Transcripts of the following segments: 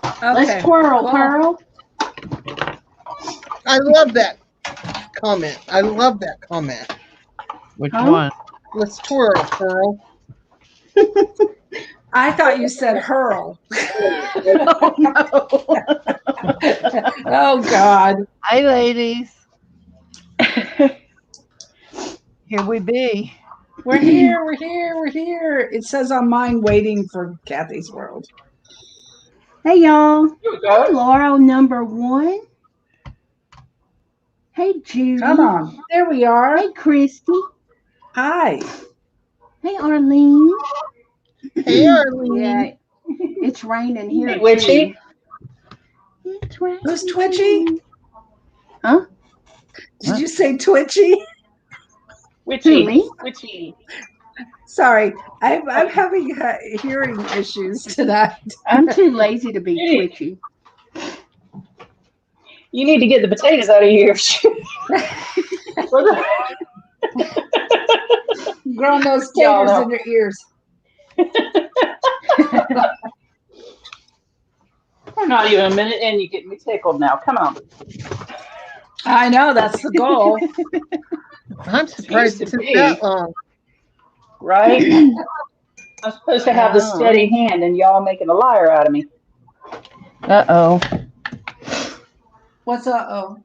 Okay. Let's twirl, Cool. Pearl. I love that comment. I love that comment. Which Huh? one? Let's twirl, Pearl. I thought you said hurl. Oh, no. Oh, God. Hey, ladies. Here we be. We're here. We're here. We're here. It says on mine waiting for Kathy's World. Hey, y'all. Here we go. Hey, Laurel, number 1. Hey, Judy. Come on. There we are. Hey, Christy. Hi. Hey, Arlene. Hey, Arlene. Yeah, it's raining here. Hey, Witchy. too. It's raining. Who's Twitchy? Huh? Did you say Twitchy? Witchy. Me? Witchy. Sorry. I'm having hearing issues tonight. I'm too lazy to be Hey. twitchy. You need to get the potatoes out of here. Growing those Y'all taters know. in your ears. We're not even a minute in. You get me tickled now. Come on. I know, that's the goal. I'm surprised it Seems to took be. that long. Right? I'm supposed to have the steady hand, and y'all making a liar out of me. Uh-oh. What's uh-oh?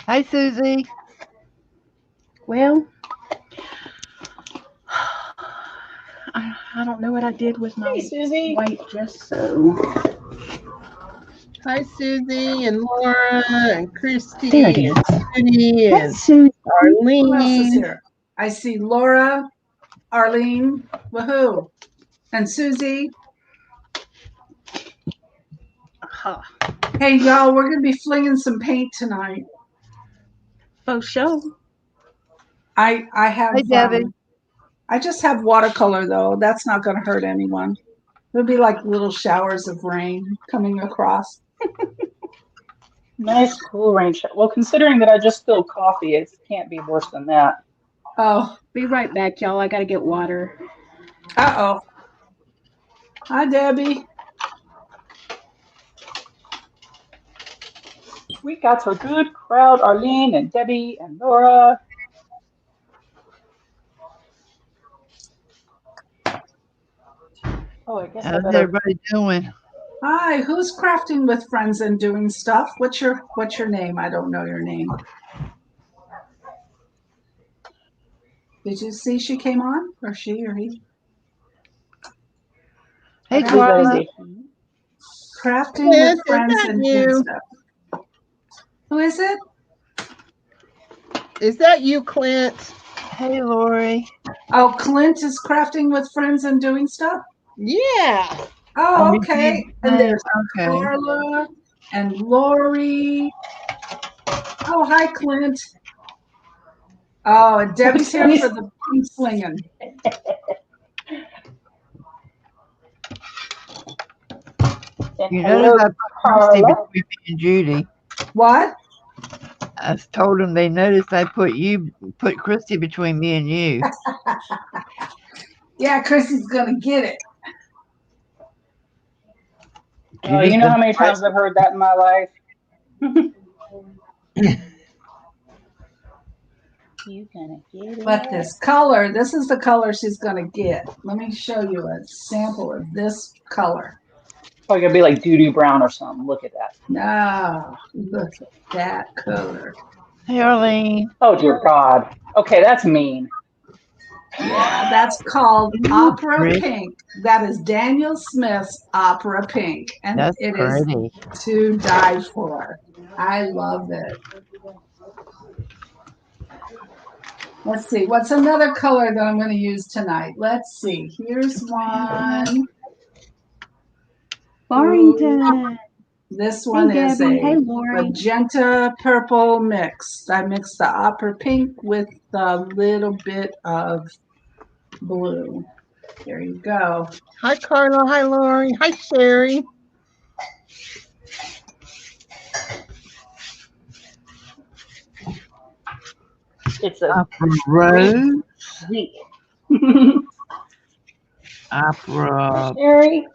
Hi, Susie. Well, I don't know what I did with my Hey, Susie. white gesso. Hi, Susie and Laura and Christy There it and is. Judy Hey, and Susie. Who else is Arlene. here? I see Laura, Arlene, woohoo, and Susie. Aha. Hey, y'all, we're going to be flinging some paint tonight. For sure. I have, Hi, Debbie. I just have watercolor, though. That's not going to hurt anyone. It'll be like little showers of rain coming across. Nice, cool rain shot. Well, considering that I just spilled coffee, it can't be worse than that. Oh, Be right back, y'all. I gotta get water. uh-oh. Hi, Debbie. We got a good crowd. Arlene and Debbie and Laura. Oh, I guess I How's better. everybody doing? Hi, who's crafting with friends and doing stuff? What's your name? I don't know your name. Did you see she came on? Or she or he? Hey, Who's that? Is Twyla. he? Crafting Yes, with friends is that and you? doing stuff. Who is it? Is that you, Clint? Hey, Lori. Oh, Clint is crafting with friends and doing stuff? Yeah. Oh, you okay. did And say- there's okay. Carla and Lori. Oh, hi, Clint. Oh, and Debbie's here for the paint slinging. And You hello, notice I put Christy Carla. between me and Judy. What? I told them they noticed I put Christy between me and you. Yeah, Chrissy's gonna get it. Oh, you know how many times I've heard that in my life? You gonna get it? But this color, this is the color she's gonna get. Let me show you a sample of this color. Probably gonna be like doo-doo brown or something. Look at that. No, look at that color. Hey, Arlene. Oh dear God. Okay, that's mean. Yeah, that's called Opera pretty. Pink. That is Daniel Smith's Opera Pink. And That's it is pretty. to die for. I love it. Let's see, what's another color that I'm going to use tonight? Let's see, here's one. Barrington. This one Hey, is Debbie. a Hey, Lori. magenta purple mix. I mixed the opera pink with a little bit of blue. There you go. Hi, Carla. Hi, Lori. Hi, Sherry. It's a Opera Rose. week. Opera. Sherry.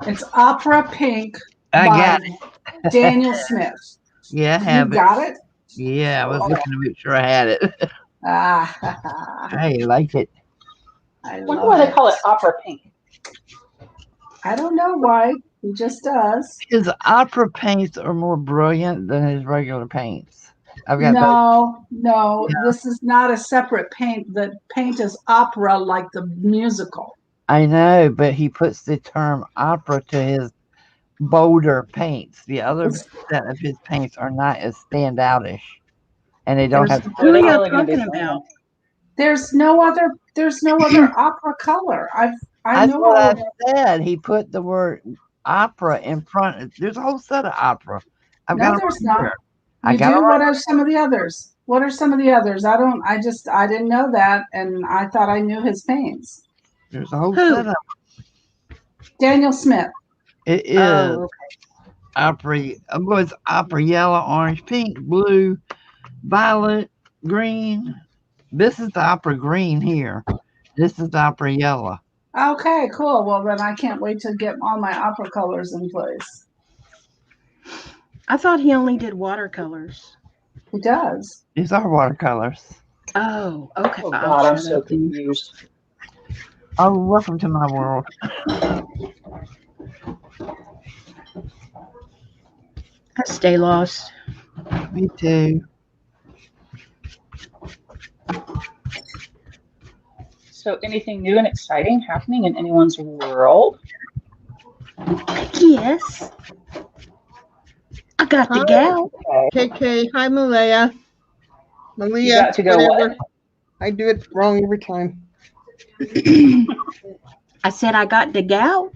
It's Opera Pink I by got it. Daniel Smith. Yeah, I You have it. got it? Yeah, I was looking to make sure I had it. Ah, I like it. I Wonder love why they call it opera pink. I don't know why. He just does. His opera paints are more brilliant than his regular paints. I've got No, this is not a separate paint. The paint is opera like the musical. I know, but he puts the term opera to his bolder paints. The other It's- set of his paints are not as standoutish, and they don't There's, have. Who are y'all Really gonna be talking fun. about? there's no other opera color. I That's know what all I said. He put the word opera in front. There's a whole set of opera. I've No, got 'em there's right not. here. I You got 'em do? right. What are some of the others? What are some of the others? I didn't know that, and I thought I knew his paints. There's a whole Who? set of. Daniel Smith. It is Oh, okay. opera. It's opera yellow, orange, pink, blue, violet, green. This is the opera green here. This is the opera yellow. Okay, cool. Well, then I can't wait to get all my opera colors in place. I thought he only did watercolors. He does. These are watercolors. Oh, okay. Oh I'll God, I'm shut so up then. confused. Oh, welcome to my world. I stay lost. Me too. So, anything new and exciting happening in anyone's world? Yes. I got the Huh? gal. Okay. KK, hi Malaya. You Malia, got to go whatever. what? I do it wrong every time. I said I got the gal.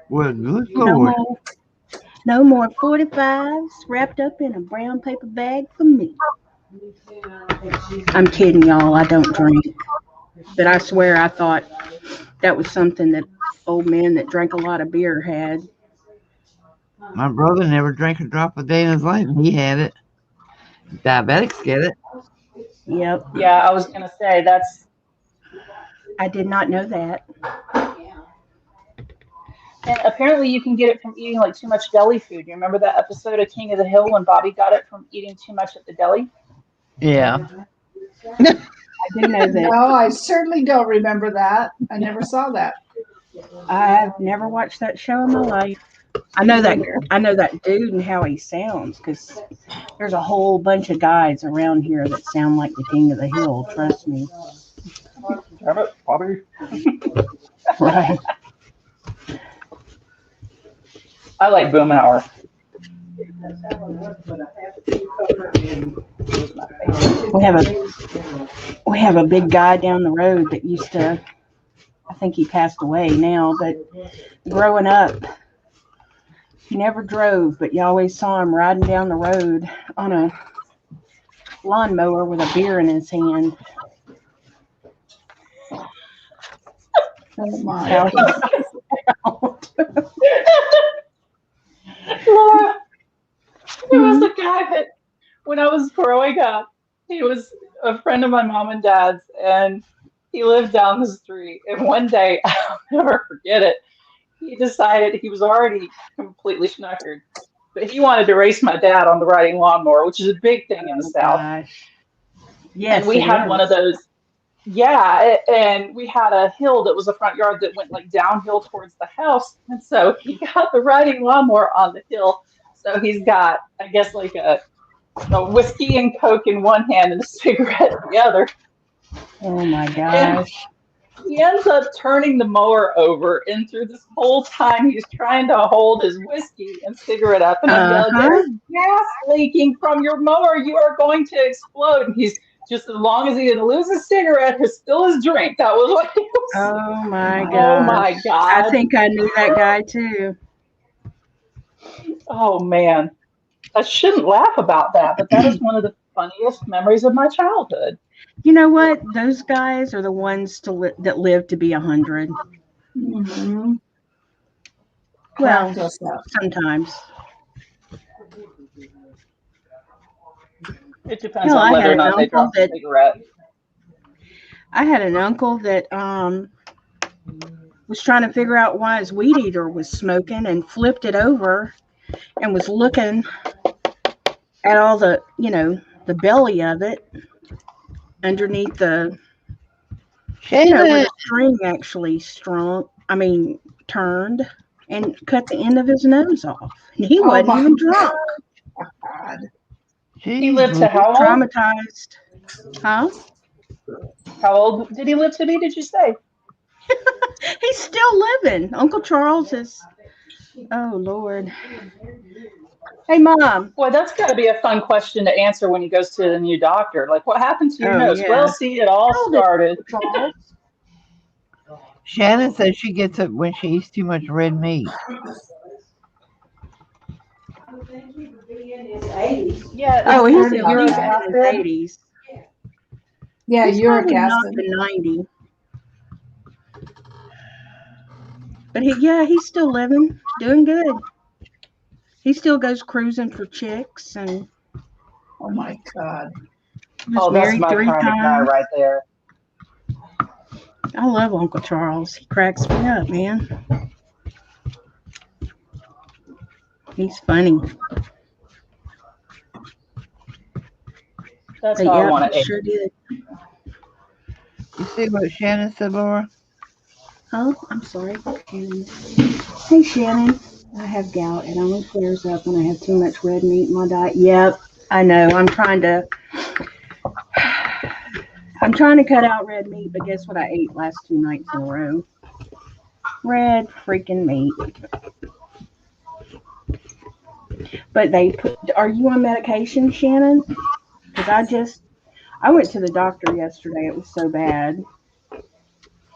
Well, good No Lord. more, no more 45s wrapped up in a brown paper bag for me. I'm kidding, y'all. I don't drink. But I swear I thought that was something that old men that drank a lot of beer had. My brother never drank a drop a day in his life, and he had it. Diabetics get it. Yep. Yeah, I was gonna say that's. I did not know that. And apparently, you can get it from eating like too much deli food. You remember that episode of King of the Hill when Bobby got it from eating too much at the deli? Yeah. I didn't know that. No, I certainly don't remember that. I never saw that. I've never watched that show in my life. I know that dude and how he sounds because there's a whole bunch of guys around here that sound like the King of the Hill. Trust me. Damn it, Bobby. Right. I like Boomhauer. We have a big guy down the road that used to. I think he passed away now, but growing up, he never drove, but you always saw him riding down the road on a lawnmower with a beer in his hand. Oh my. How he sound. Laura, there was a guy that when I was growing up, he was a friend of my mom and dad's, and he lived down the street. And one day, I'll never forget it, he decided he was already completely schnockered, but he wanted to race my dad on the riding lawnmower, which is a big thing in the South. Gosh. Yes, And we it had is. one of those. Yeah, and we had a hill that was a front yard that went like downhill towards the house. And so he got the riding lawnmower on the hill. So he's got, I guess, like a whiskey and Coke in one hand and a cigarette in the other. Oh my gosh. He ends up turning the mower over, and through this whole time, he's trying to hold his whiskey and cigarette up. And I'm yelling, "There's gas leaking from your mower. You are going to explode." And he's just, as long as he didn't lose his cigarette or spill his drink, that was what he was. Oh my Oh gosh. my God. I think I knew that guy too. Oh man. I shouldn't laugh about that, but that is one of the funniest memories of my childhood. You know what? Those guys are the ones that live to be 100. Mm-hmm. Well, Cracked us up. sometimes. It depends Hell, on I whether had or an not they uncle drop a that- cigarette. I had an uncle that was trying to figure out why his weed eater was smoking and flipped it over and was looking at all the, the belly of it underneath the, where Shannon, the string actually turned and cut the end of his nose off. And he Oh wasn't my even drunk. God. He lived to Jesus. how old? Traumatized. Huh? How old did he live to be, did you say? He's still living. Uncle Charles is, oh Lord. Hey, Mom. Boy, that's got to be a fun question to answer when he goes to the new doctor. Like, what happened to your Oh, nose? yeah. Well, see, it all Hold it, started. Charles. Shannon says she gets it when she eats too much red meat. Yeah, Oh, is he's it uric in his acid? 80s. Yeah, He's uric probably acid. not 90. But he's still living, doing good. He still goes cruising for chicks and Oh my God. was Oh, that's married my 3 kind of guy times. right there. I love Uncle Charles. He cracks me up, man. He's funny. That's But how I yeah, want he to sure did. You see what Shannon said, Laura? Oh, I'm sorry. Hey, Shannon. I have gout. It only flares up when I have too much red meat in my diet. Yep, I know. I'm trying to cut out red meat, but guess what I ate last 2 nights in a row? Red freaking meat. But are you on medication, Shannon? Because I went to the doctor yesterday. It was so bad.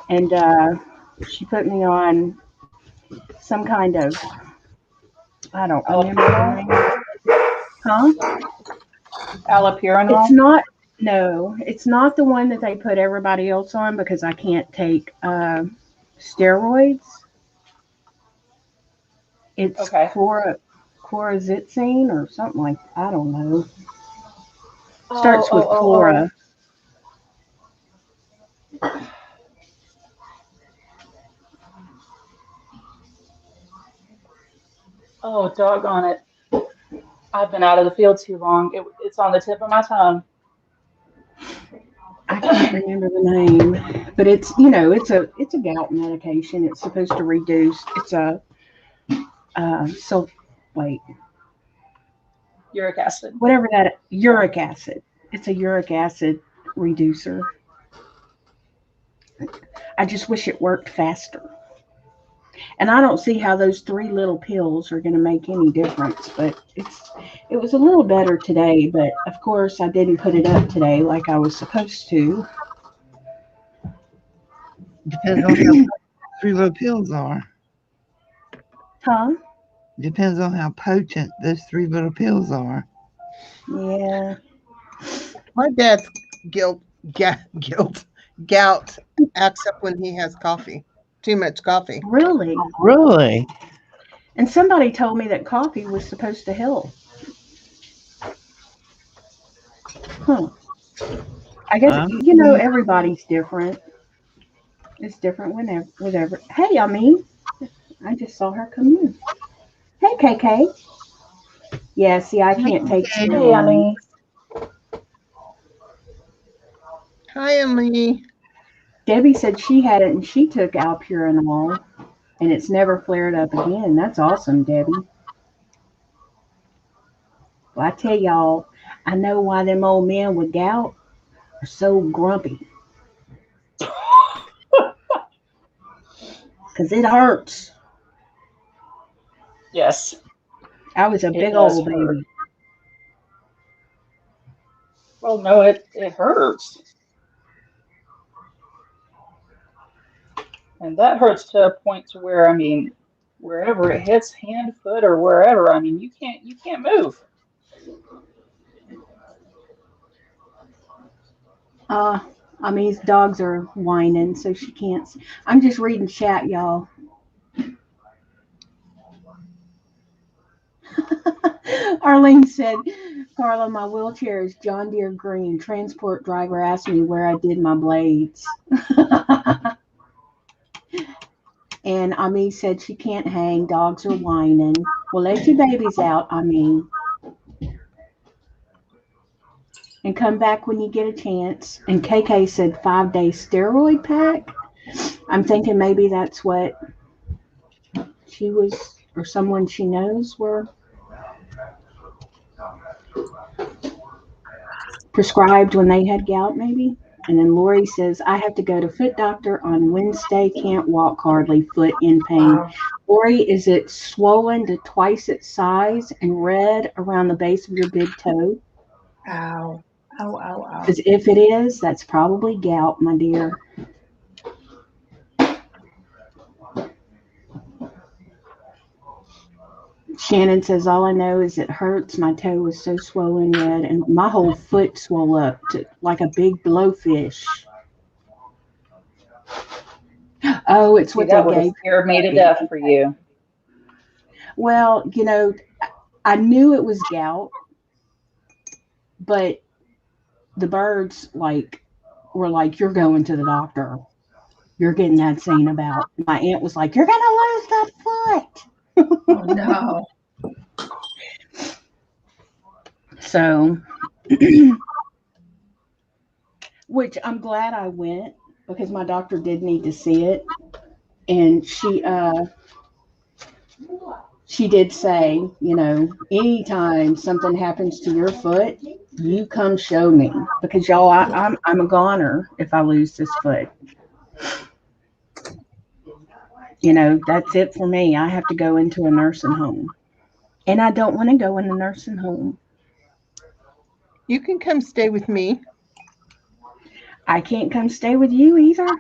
And she put me on some kind of, I don't remember the name. Huh? Allopurinol? It's not the one that they put everybody else on because I can't take steroids. It's Okay. Chlorozitsine or something like that. I don't know. Starts with Chlora. Oh, doggone it. I've been out of the field too long. It's on the tip of my tongue. I can't remember the name, but it's a gout medication. It's supposed to reduce. It's a Uric acid. whatever that uric acid. It's a uric acid reducer. I just wish it worked faster. And I don't see how those 3 little pills are going to make any difference, but it was a little better today, but of course I didn't put it up today like I was supposed to. Depends on how 3 little pills are. Huh? Depends on how potent those 3 little pills are. Yeah. My dad's gout acts up when he has coffee. Too much coffee. Really? Really? And somebody told me that coffee was supposed to help. Huh. I guess, everybody's different. It's different whenever. Hey, I just saw her come in. Hey, KK. Yeah, see, I can't take Hey, steroids. Hi, Emily. Debbie said she had it and she took alpurinol and it's never flared up again. That's awesome, Debbie. Well, I tell y'all, I know why them old men with gout are so grumpy. Because it hurts. Yes. I was a big does old hurt. baby. Well, no, it hurts. And that hurts to a point to where, wherever it hits, hand, foot, or wherever, you can't move. His dogs are whining, so she can't. I'm just reading chat, y'all. Arlene said, Carla, my wheelchair is John Deere green. Transport driver asked me where I did my blades. And Ami said she can't hang. Dogs are whining. Well, let your babies out, Ami, and come back when you get a chance. And KK said 5-day steroid pack. I'm thinking maybe that's what she was, or someone she knows were prescribed when they had gout, maybe. And then Lori says, I have to go to foot doctor on Wednesday. Can't walk hardly. Foot in pain. Wow. Lori, is it swollen to twice its size and red around the base of your big toe? Ow. Ow, ow, ow. Because if it is, that's probably gout, my dear. Shannon says, all I know is it hurts. My toe was so swollen red, and my whole foot swelled up to like a big blowfish. Oh, it's what That they would have gave. scared me to death for you. Well, you know, I knew it was gout, but the birds were like, you're going to the doctor. You're getting that seen about. My aunt was like, you're gonna lose that foot. Oh, no. So, which I'm glad I went because my doctor did need to see it, and she did say, you know, anytime something happens to your foot, you come show me because y'all, I'm a goner if I lose this foot. You know, that's it for me. I have to go into a nursing home, and I don't want to go in a nursing home. You can come stay with me. I can't come stay with you either.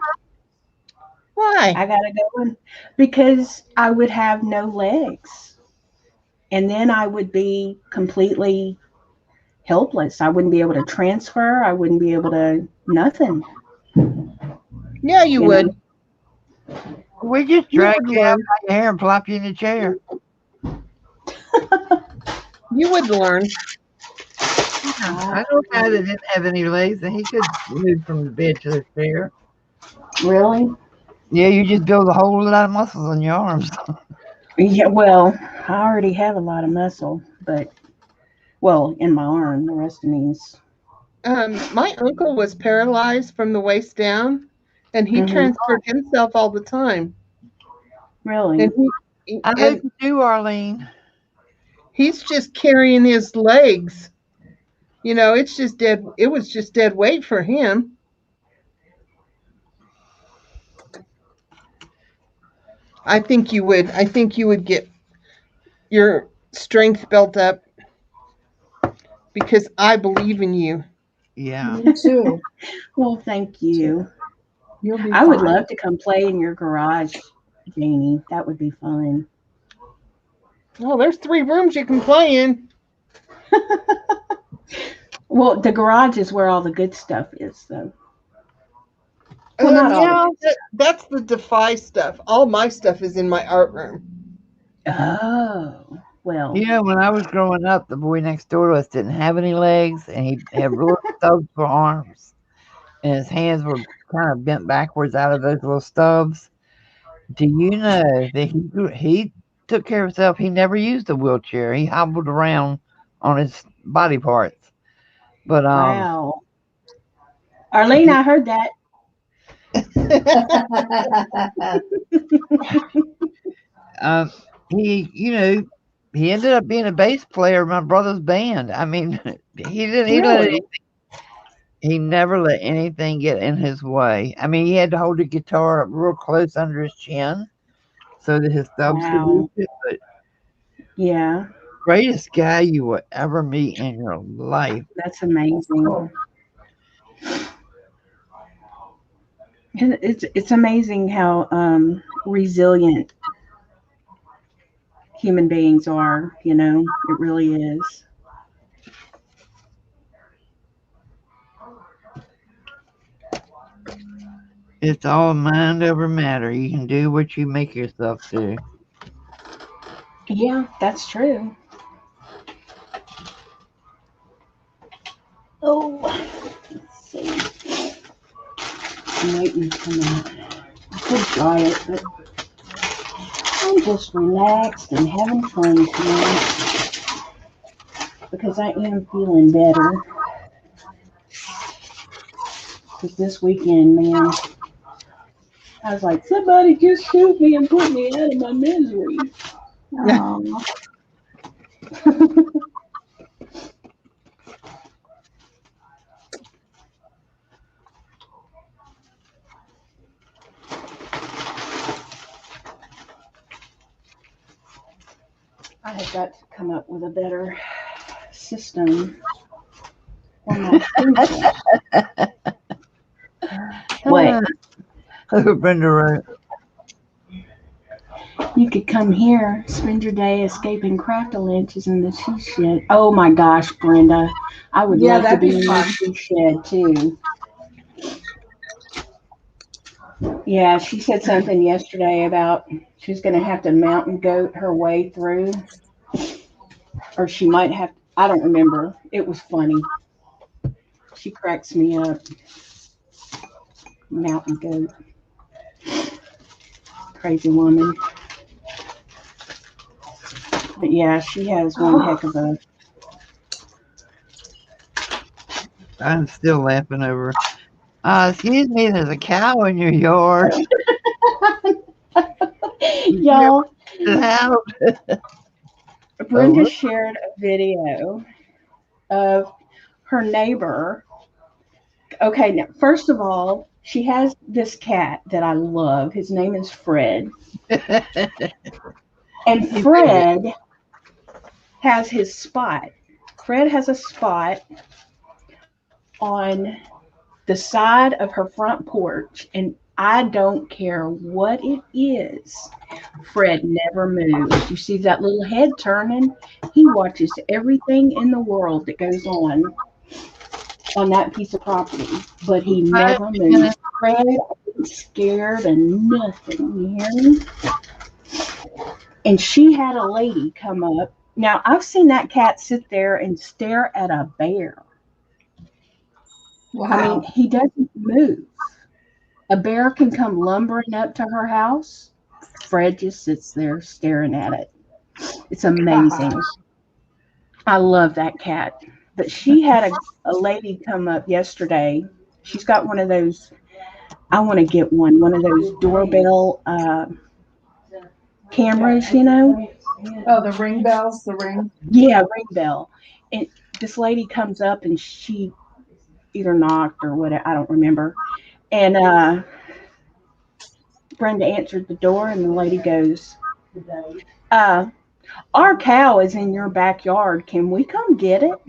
Why? I gotta go in because I would have no legs, and then I would be completely helpless. I wouldn't be able to transfer. I wouldn't be able to nothing. Yeah, you You would. know? We just You drag would you out learn. by your hair and plop you in the chair. You would learn. I know a guy that didn't have any legs and he could move from the bed to the chair. Really? Yeah, you just build a whole lot of muscles in your arms. Yeah. Well, I already have a lot of muscle, but in my arm, the rest of me's. My uncle was paralyzed from the waist down, and he Mhm. transferred himself all the time. Really? And I know you do, Arlene. he's just carrying his legs. You know, it's just dead. It was just dead weight for him. I think you would. I think you would get your strength built up because I believe in you. Yeah. Me too. Well, thank you. You'll be I would fine. love to come play in your garage, Janie. That would be fun. Oh, there's 3 rooms you can play in. Well, the garage is where all the good stuff is, though. Well, not all. Yeah, that's the Defy stuff. All my stuff is in my art room. Oh, well. You know, when I was growing up, the boy next door to us didn't have any legs and he had little stubs for arms. And his hands were kind of bent backwards out of those little stubs. Do you know that he took care of himself? He never used a wheelchair. He hobbled around on his body parts. But Wow. Arlene, I heard that. he ended up being a bass player in my brother's band. I mean, Really? he never let anything get in his way. I mean, he had to hold the guitar up real close under his chin so that his stubs could Wow. reach it. But Yeah, greatest guy you will ever meet in your life. that's amazing. And it's amazing how resilient human beings are, you know. It really is. It's all mind over matter. You can do what you make yourself do. Yeah, that's true. Oh, let's see. I'm waiting for that. I could dry it, but I'm just relaxed and having fun tonight because I am feeling better. Because this weekend, man, I was like, somebody just shoot me and put me out of my misery. Oh, I have got to come up with a better system for my thinking. What? Brenda wrote. You could come here, spend your day escaping craft-a-lunches in the she shed. Oh my gosh, Brenda. I would Yeah, love to that'd be be in the fun. she shed too. Yeah, she said something yesterday about she's going to have to mountain goat her way through. Or she might have, I don't remember. It was funny. She cracks me up. Mountain goat. Crazy woman. But yeah, she has one heck of a. I'm still laughing over. Excuse me, there's a cow in your yard. Y'all, How? Brenda Oh, shared a video of her neighbor. Okay, now, first of all, she has this cat that I love. His name is Fred. And Fred has his spot. Fred has a spot on the side of her front porch, and I don't care what it is. Fred never moves. You see that little head turning? He watches everything in the world that goes on that piece of property, but he never moves. Fred ain't scared of nothing, you hear me? And she had a lady come up. Now, I've seen that cat sit there and stare at a bear. I mean, Wow. he doesn't move. A bear can come lumbering up to her house. Fred just sits there staring at it. It's amazing. Gosh. I love that cat. But she had a lady come up yesterday. She's got one of those, I want to get one of those doorbell cameras, you know? Oh, the ring bells, the ring. Yeah, ring bell. And this lady comes up and she either knocked or whatever, I don't remember. And Brenda answered the door and the lady goes, our cow is in your backyard. Can we come get it?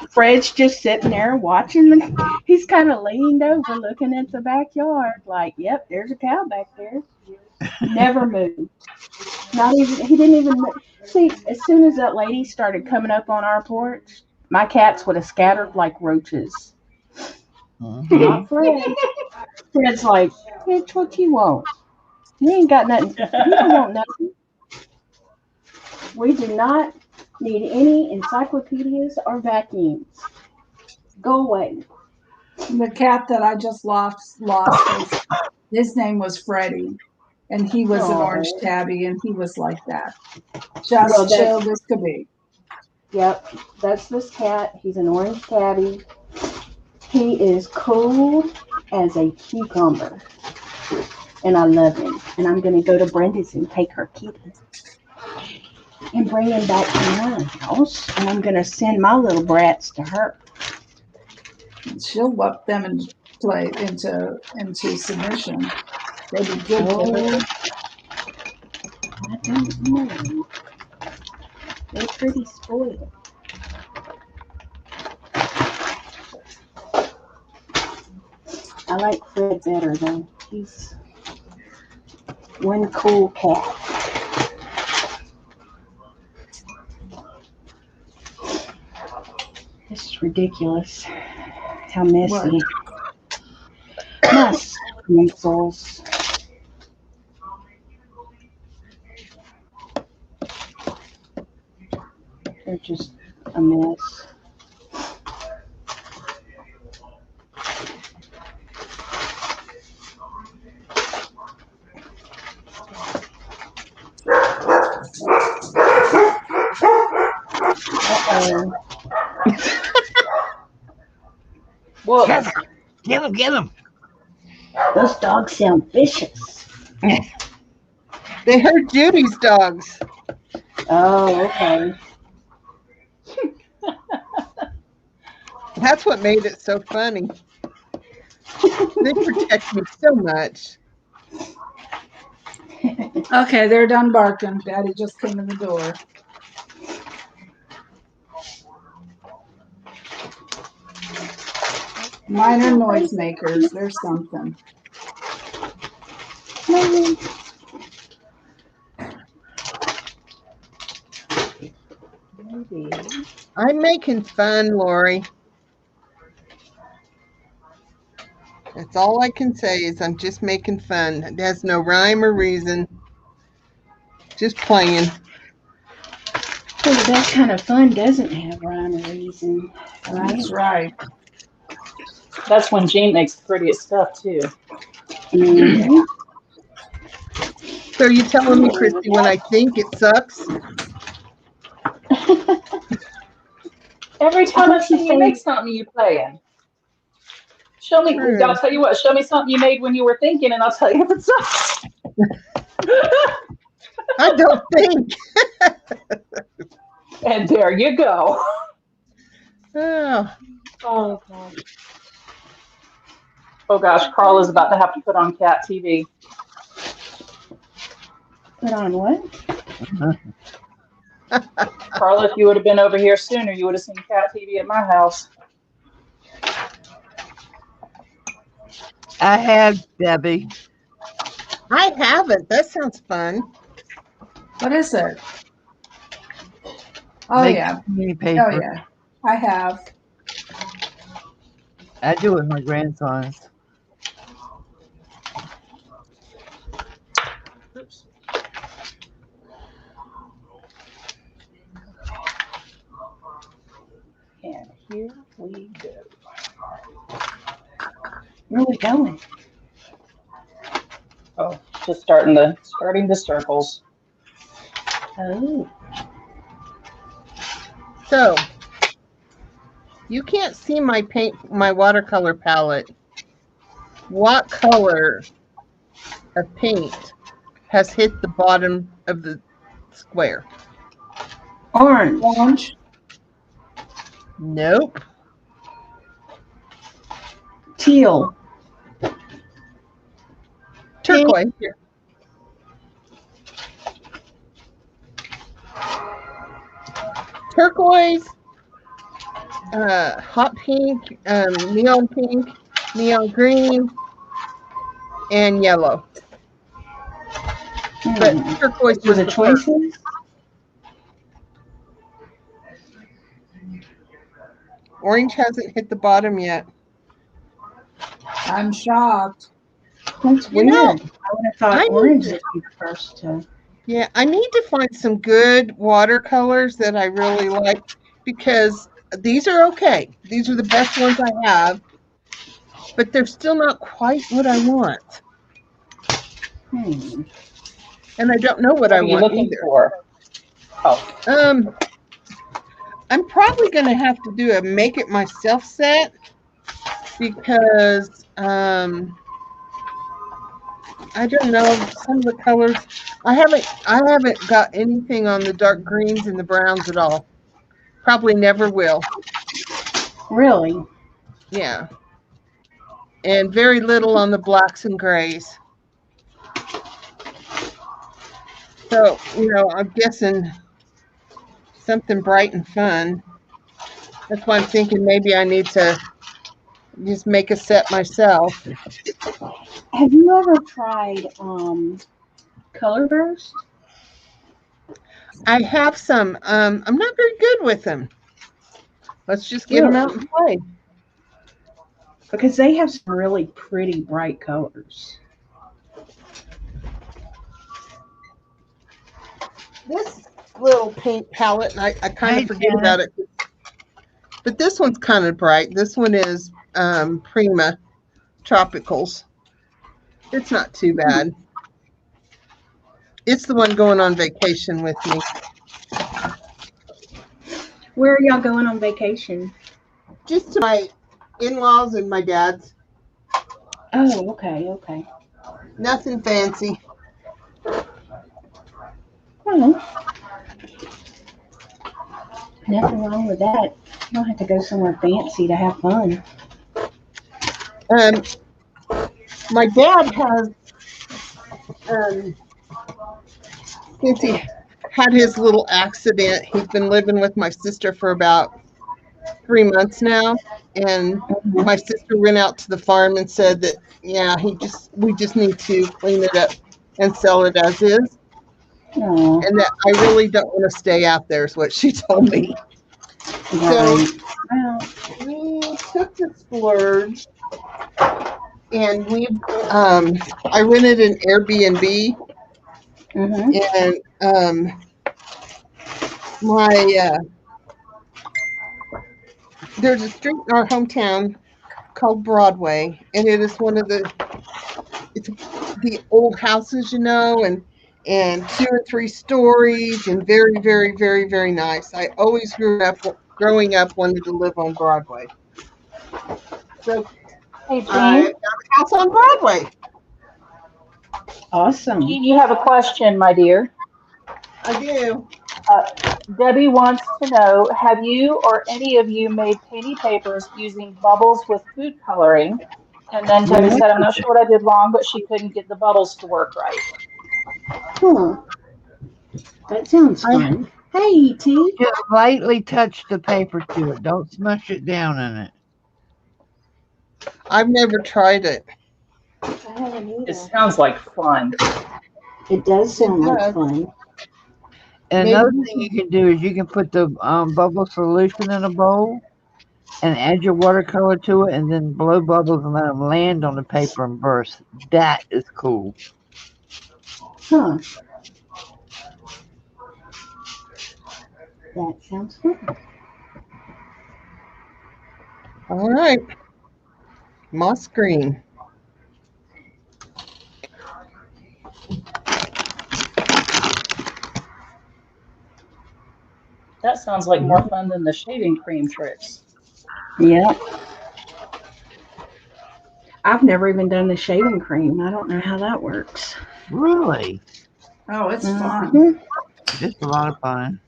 Fred's just sitting there watching he's kind of leaned over looking at the backyard like, yep, there's a cow back there. Never moved. Not even, he didn't even move. See, as soon as that lady started coming up on our porch, my cats would have scattered like roaches. Not Fred. Fred's like, bitch, what you want? You ain't got nothing. You don't want nothing. We do not need any encyclopedias or vacuums. Go away. The cat that I just lost his name was Freddie, and he was an orange tabby, and he was like that, just Well, chilled as could be. Yep, that's this cat. He's an orange tabby. He is cool as a cucumber, and I love him. And I'm going to go to Brenda's and take her kitty and bring him back to my house, and I'm going to send my little brats to her. She'll whoop them and play into submission. They'd be good for her. I don't know. They're pretty spoiled. I like Fred better though. He's one cool cat. This is ridiculous. How messy. My stencils. They're just a mess. Oh, Well, Get him, get him. those dogs sound vicious. They hurt Judy's dogs. Oh, okay. That's what made it so funny. They protect me so much. Okay, they're done barking. Daddy just came in the door. Minor noisemakers. There's something. I'm making fun, Lori. That's all I can say is I'm just making fun. It has no rhyme or reason. Just playing. Well, that kind of fun doesn't have rhyme or reason, right? That's right. that's when Gene makes the prettiest stuff too. Mhm. So you telling me, Christy, when I think it sucks? Every time I thought you see you said- make something, you playing. Show me. True. I'll tell you what. Show me something you made when you were thinking, and I'll tell you if it sucks. I don't think. And there you go. Oh, Oh gosh. Oh gosh, Carl is about to have to put on cat TV. Put on what? Carl, if you would have been over here sooner, you would have seen cat TV at my house. I have, Debbie. I haven't. That sounds fun. What is it? Oh Make yeah. community paper. Oh yeah. I have. I do it with my grandsons. Oops. And here we go. Where are we going? Oh, just starting the circles. Oh, So, you can't see my my watercolor palette. What color of paint has hit the bottom of the square? orange. Orange. Nope. Teal. Turquoise. Turquoise, hot pink, neon pink, neon green, and yellow. But turquoise Were was the the first. choices? Orange hasn't hit the bottom yet. I'm shocked. That's You weird. know, I would have thought I orange need would be the first to. Yeah, I need to find some good watercolors that I really like because these are okay. These are the best ones I have, but they're still not quite what I want. Hmm. And I don't know what What I are you want looking either. for? Oh, I'm probably going to have to do a make it myself set because I don't know some of the colors. I haven't got anything on the dark greens and the browns at all. Probably never will. Really? Yeah. And very little on the blacks and grays. So, I'm guessing something bright and fun. That's why I'm thinking maybe I need to just make a set myself. Have you ever tried Color Burst? I have some. I'm not very good with them. Let's just get them out and play. Because they have some really pretty bright colors. This little paint palette, and I kind Hi, of forget Jen. about it. But this one's kind of bright. This one is Prima Tropicals. It's not too bad. It's the one going on vacation with me. Where are y'all going on vacation? Just to my in-laws and my dad's. Oh, okay, okay. Nothing fancy. Oh, nothing wrong with that. You don't have to go somewhere fancy to have fun. My dad has, since he had his little accident, he's been living with my sister for about 3 months now. And my sister went out to the farm and said that, yeah, we just need to clean it up and sell it as is. Oh, And that I really don't want to stay out there is what she told me. right. Well, We took the splurge and I rented an Airbnb mm-hmm. and there's a street in our hometown called Broadway, and it is it's the old houses, and 2 or 3 stories and very, very, very, very nice. I always growing up wanted to live on Broadway. So Hey, I Jean, got a house on Broadway. Awesome. Jean, you have a question, my dear. I do. Debbie wants to know, have you or any of you made painty papers using bubbles with food coloring? And then Debbie said, I'm not sure what I did wrong, but she couldn't get the bubbles to work right. Cool. That sounds fun. Hey, T. Just lightly touch the paper to it. Don't smush it down in it. I've never tried it. I haven't It either. sounds like fun. It does sound like does. fun. And another thing you can do is you can put the bubble solution in a bowl and add your watercolor to it and then blow bubbles and let them land on the paper and burst. That is cool. Huh. That sounds fun. All right. Moss green. That sounds like more fun than the shaving cream tricks. Yeah. I've never even done the shaving cream. I don't know how that works. Really? Oh, it's fun. Mhm. Just a lot of fun.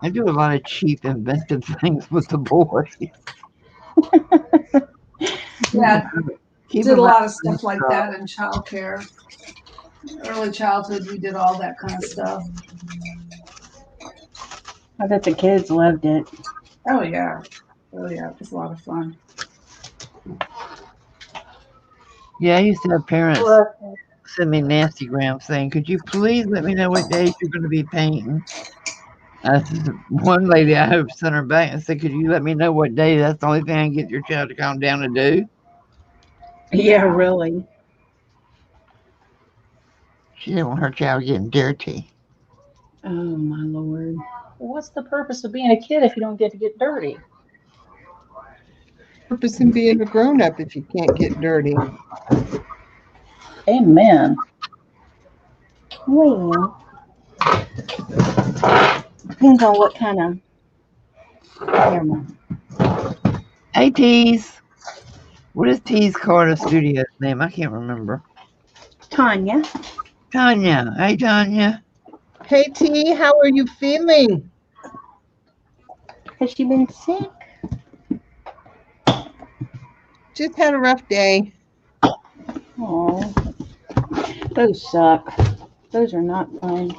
I do a lot of cheap, inventive things with the boys. Yeah, Keep did a them lot out of stuff like that in childcare. Early childhood, we did all that kind of stuff. I bet the kids loved it. Oh yeah, it was a lot of fun. Yeah, I used to have parents Well, send me nasty grams saying, could you please let me know what days you're going to be painting? One lady I hope sent her back and said, could you let me know what day? That's the only thing I can get your child to calm down to do. Yeah, really. She didn't want her child getting dirty. Oh, my Lord. what's the purpose of being a kid if you don't get to get dirty? Purpose in being a grown-up if you can't get dirty. Amen. Well, depends on what kind of. Never mind. Hey, Tease. What is Tease Carter Studio's name? I can't remember. Tanya, Tanya. Hey, Tanya. Hey T, how are you feeling? has she been sick? Just had a rough day. Oh, those suck. Those are not fun.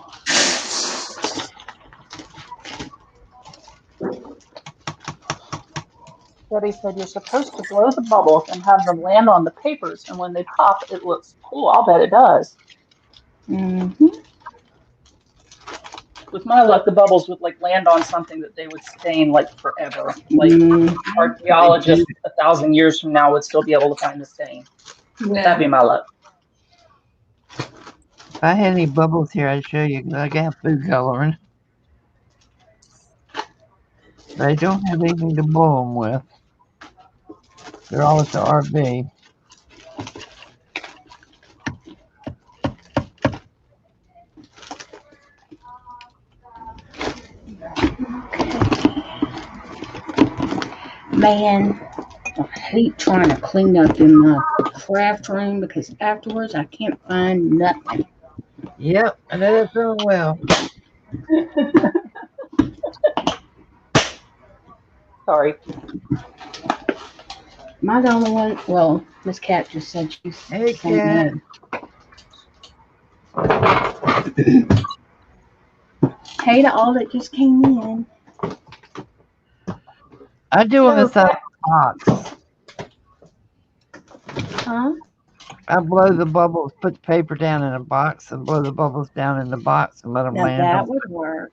Debbie said you're supposed to blow the bubbles and have them land on the papers, and when they pop, it looks cool. I'll bet it does. Mm-hmm. With my luck, the bubbles would like land on something that they would stain like forever. Like archaeologists 1,000 years from now would still be able to find the stain. Yeah. That'd be my luck. If I had any bubbles here, I'd show you because I got food coloring. But I don't have anything to blow them with. They're all at the RV. Man, I hate trying to clean up in the craft room because afterwards I can't find nothing. Yep, I know that feeling well. Sorry. Am I the only one? Well, Miss Cat just said she's Hey, saying Cat. no. Hey to all that just came in. I do on the So, side of the box. Huh? I blow the bubbles, put the paper down in a box, and blow the bubbles down in the box and let them Now land that on. would work.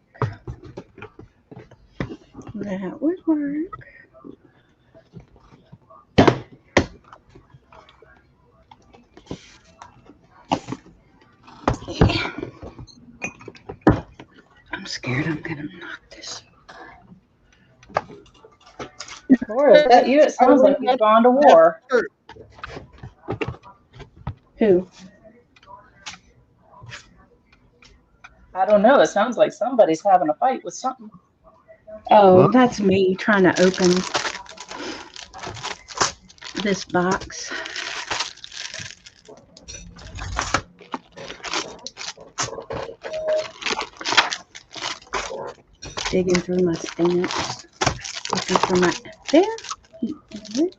That would work. I'm scared I'm gonna knock this. Laura, is that you? It sounds like you've gone to war. Who? I don't know. It sounds like somebody's having a fight with something. Oh, Well, that's me trying to open this box. Digging through my stamps. Looking for my. There he is.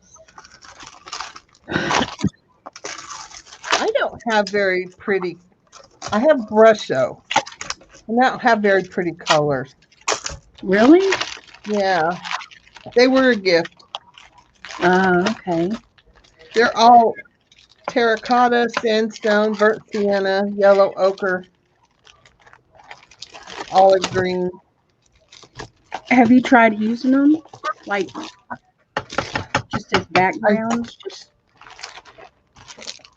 I don't have very pretty. I have Brusho, and I don't have very pretty colors. Really? Yeah, they were a gift. Okay. They're all terracotta, sandstone, burnt sienna, yellow ochre, olive green. Have you tried using them? Like, just as backgrounds? Just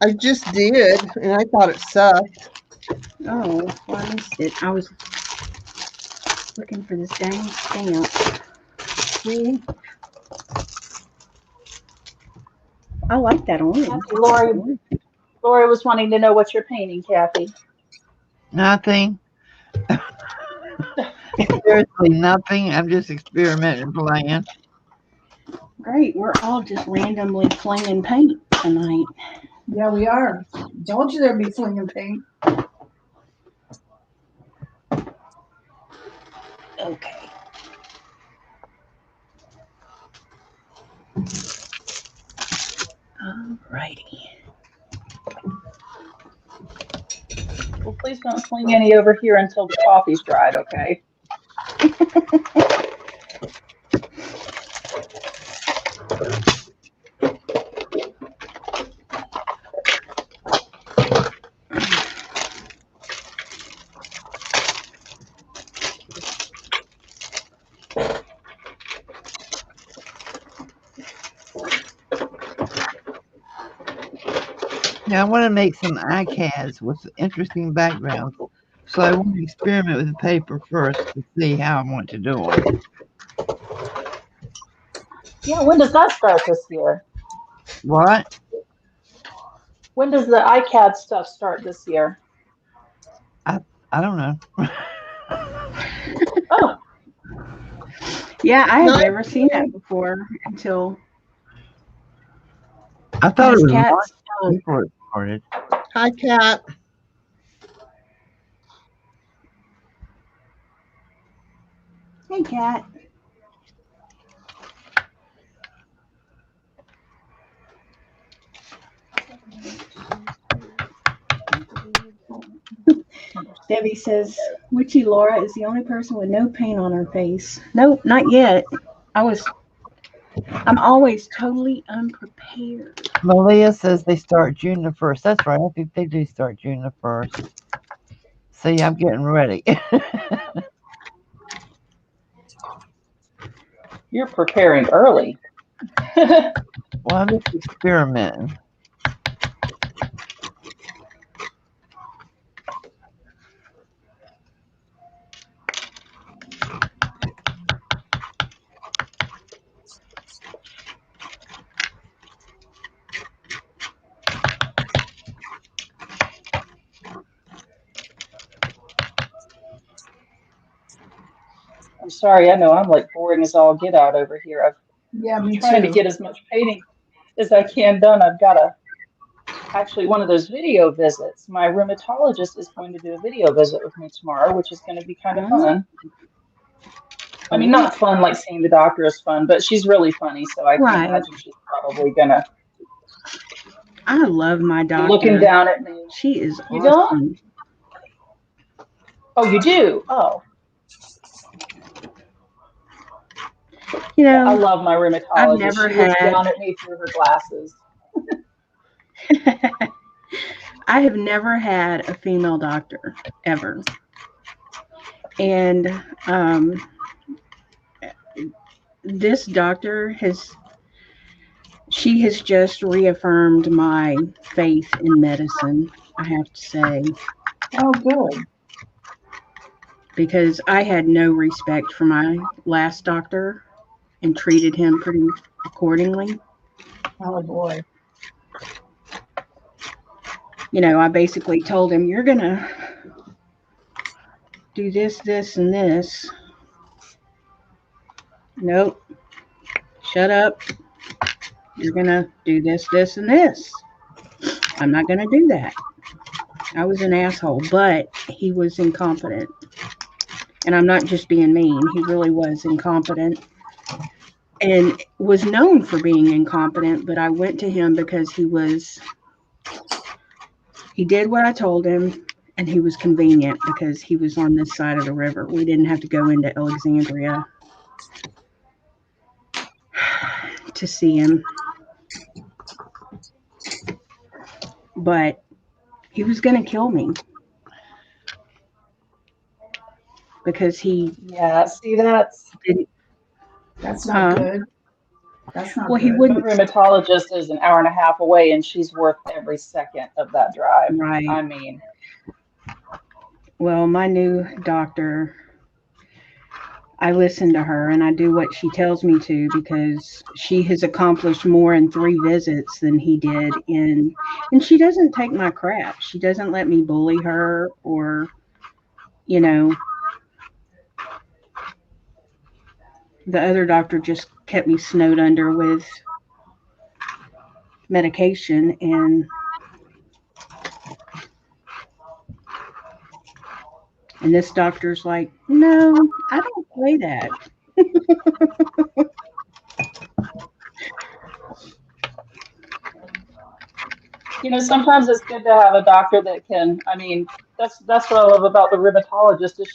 I just did, and I thought it sucked. oh, well, I missed it. I was looking for this dang stamp. See? I like that orange. Lori was wanting to know what you're painting, Kathy. nothing. Seriously, nothing. I'm just experimenting, playing. Great. We're all just randomly flinging paint tonight. Yeah, we are. Told you there'd be flinging paint. Okay. Alrighty. Well, please don't fling any over here until the coffee's dried, okay? Now, I want to make some iCads with interesting backgrounds. So I want to experiment with the paper first to see how I want to do them. Yeah, when does that start this year? What? When does the iCAD stuff start this year? I don't know. Oh, Yeah, I No, have never seen that before until I thought it Miss was Cat. March before it started. Hi, Cat. Hey, Cat. Debbie says, Witchy Laura is the only person with no paint on her face. Nope, not yet. I'm always totally unprepared. Malia says they start June the 1st. That's right. I think they do start June the 1st. See, I'm getting ready. you're preparing early. Well, I'm just experimenting. I'm sorry, I know I'm like boring as all get out over here. Yeah, me trying to too. get as much painting as I can done. I've got actually one of those video visits. My rheumatologist is going to do a video visit with me tomorrow, which is going to be kind of Oh, fun. I mean, cool. not fun like seeing the doctor is fun, but she's really funny, so I can Right. imagine she's probably gonna I love my be looking doctor. down at me. She is You don't? awesome. Oh, you do? Oh, You yeah. I know, love my I've rheumatologist. never She looks had, down at me through her glasses. I have never had a female doctor ever. And this doctor she has just reaffirmed my faith in medicine, I have to say, Oh, good. because I had no respect for my last doctor and treated him pretty accordingly. Oh boy. You know, I basically told him, "You're going to do this, this, and this." Nope. Shut up. You're going to do this, this, and this. I'm not going to do that. I was an asshole, but he was incompetent. And I'm not just being mean. He really was incompetent and was known for being incompetent. But I went to him because he did what I told him, and he was convenient because he was on this side of the river. We didn't have to go into Alexandria to see him. But he was going to kill me because he Yeah, see, that's didn't. That's not Huh? good. That's not Well, he good. my wouldn't. rheumatologist is an hour and a half away, and she's worth every second of that drive. Right. I mean, Well, my new doctor, I listen to her and I do what she tells me to because she has accomplished more in 3 visits than he did and she doesn't take my crap. She doesn't let me bully her or, you know, the other doctor just kept me snowed under with medication and this doctor's like, "No, I don't play that." sometimes it's good to have a doctor that can. I mean, that's what I love about the rheumatologist is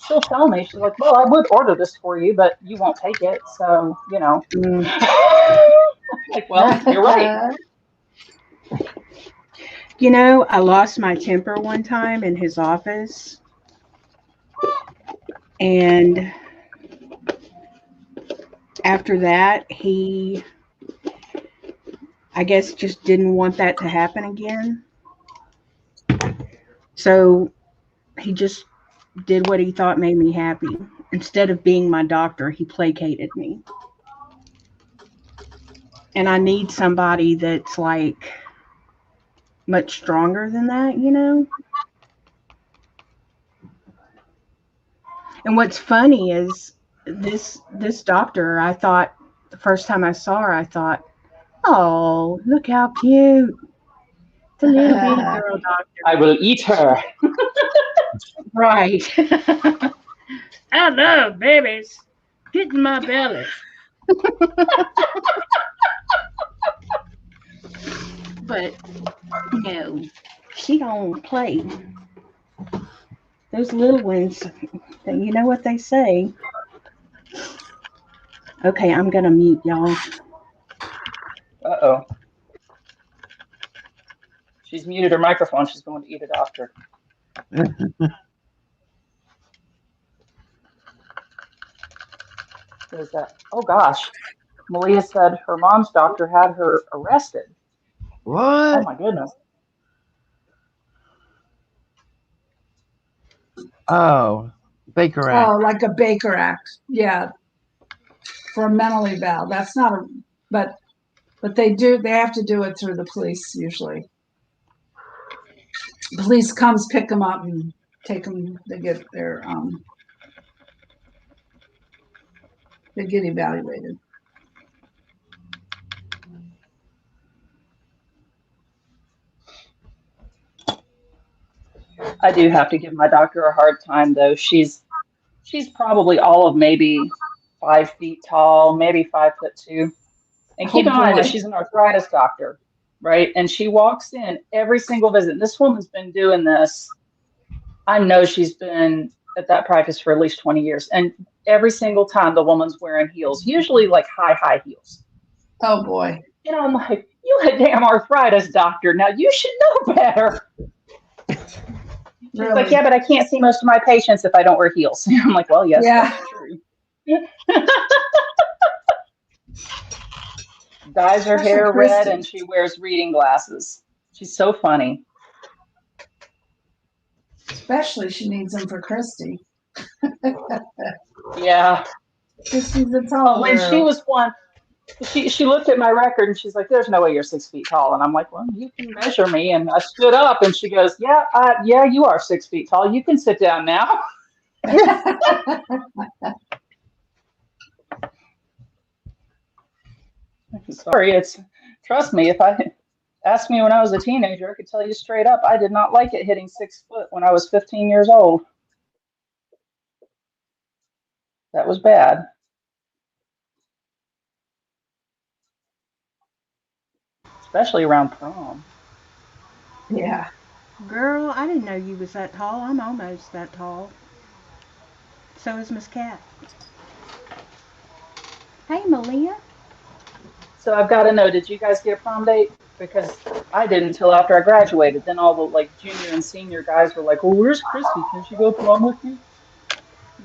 she'll tell me, she's like, well, I would order this for you, but you won't take it, so Mm. like, well, you're right. You know, I lost my temper one time in his office and after that, he, I guess, just didn't want that to happen again. So he just did what he thought made me happy. Instead of being my doctor, he placated me. And I need somebody that's like much stronger than that, you know? And what's funny is this doctor, I thought the first time I saw her, I thought, "Oh, look how cute. The little bitty girl doctor." I will eat her. Right. I love babies. Get in my belly. But no, she don't play. Those little ones, you know what they say. Okay, I'm gonna mute y'all. Uh-oh. She's muted her microphone. She's going to eat a doctor. Who's that? Oh gosh. Malia said her mom's doctor had her arrested. Oh What? my goodness. Oh, Baker Act. Oh, like a Baker Act. Yeah, for a mental eval. That's not a, but they have to do it through the police usually. Police comes pick them up and take them, they get they get evaluated. I do have to give my doctor a hard time though. She's probably all of maybe 5 feet tall, maybe 5'2". And Oh keep in mind that boy. she's an arthritis doctor, right? And she walks in every single visit. This woman's been doing this. I know she's been at that practice for at least 20 years. And every single time the woman's wearing heels, usually like high heels. Oh boy. You know, I'm like, you a damn arthritis doctor. Now you should know better. She's like, Really? yeah, but I can't see most of my patients if I don't wear heels. I'm like, well, yes, Yeah. that's true. Dyes her Especially hair red Christy. and she wears reading glasses. She's so funny. Especially she needs them for Christy. Yeah. Christy's a tall When she girl. was one, she looked at my record and she's like, "There's no way you're 6 feet tall." And I'm like, "Well, you can measure me." And I stood up and she goes, "Yeah, yeah, you are 6 feet tall. You can sit down now." Sorry, trust me. If I asked me when I was a teenager, I could tell you straight up, I did not like it hitting 6 foot when I was 15 years old. That was bad. Especially around prom. Yeah. Girl, I didn't know you was that tall. I'm almost that tall. So is Miss Cat. Hey, Malia. So I've got to know, did you guys get a prom date? Because I didn't until after I graduated. Then all the like junior and senior guys were like, "Well, where's Christy? Can she go prom with you?"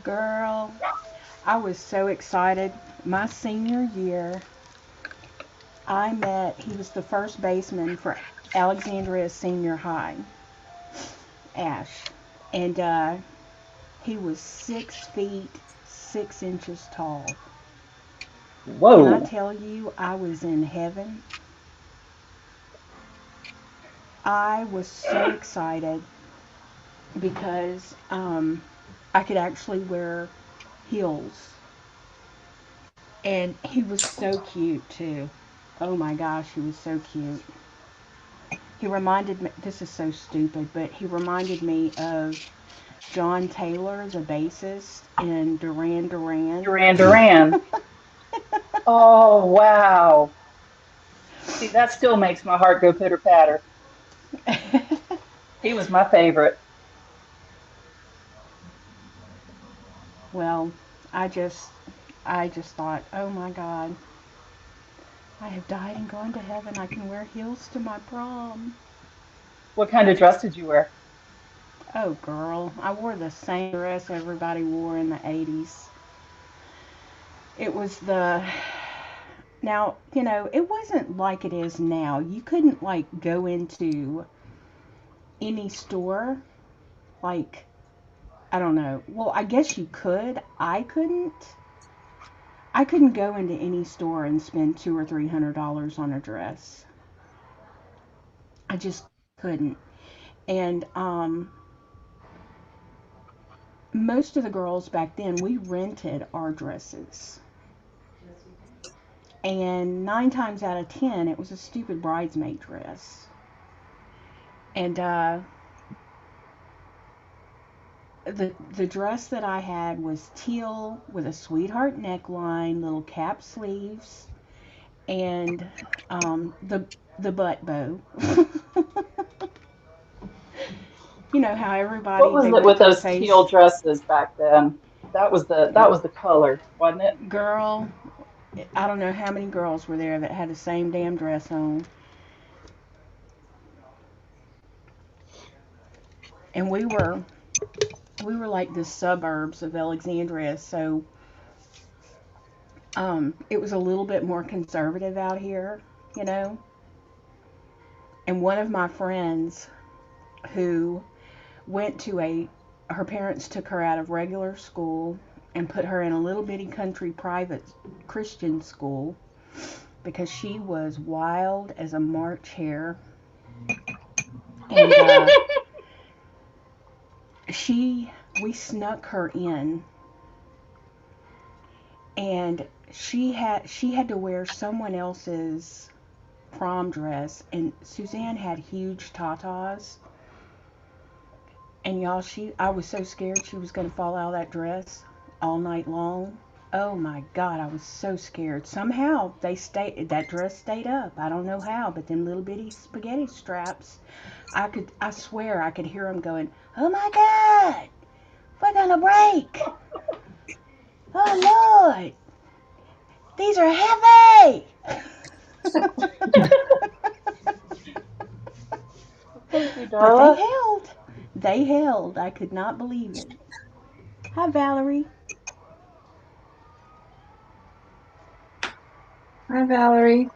Girl, I was so excited. My senior year, he was the first baseman for Alexandria Senior High, Ash. And he was 6 feet 6 inches tall. Can I Whoa. tell you, I was in heaven. I was so excited because I could actually wear heels. And he was so cute too. Oh my gosh, he was so cute. He reminded me, this is so stupid, but he reminded me of John Taylor, the bassist in Duran Duran. Duran Duran. Oh, wow. See, that still makes my heart go pitter patter. He was my favorite. Well, I just I just thought, oh my God, I have died and gone to heaven. I can wear heels to my prom. What kind of dress did you wear? Oh girl, I wore the same dress everybody wore in the 80s. It was now, it wasn't like it is now. You couldn't like go into any store, like, I don't know. Well, I guess you could. I couldn't. I couldn't go into any store and spend $200 or $300 on a dress. I just couldn't. And most of the girls back then, we rented our dresses. And 9 times out of 10, it was a stupid bridesmaid dress. And the dress that I had was teal with a sweetheart neckline, little cap sleeves, and the butt bow. You know how What everybody was they it went with to the those teal face. dresses back then? That was the color, wasn't it? Girl, I don't know how many girls were there that had the same damn dress on. And we were like the suburbs of Alexandria, so it was a little bit more conservative out here, you know. And one of my friends who went to her parents took her out of regular school and put her in a little bitty country private Christian school because she was wild as a March hare. And we snuck her in, and she had to wear someone else's prom dress, and Suzanne had huge tatas, And y'all, I was so scared she was going to fall out of that dress all night long. Oh my God, I was so scared. Somehow that dress stayed up. I don't know how, but them little bitty spaghetti straps, I swear I could hear them going, "Oh my God, we're going to break. Oh Lord, these are heavy." Thank you, But Darla. they held. I could not believe it. Hi, Valerie. Hi, Valerie.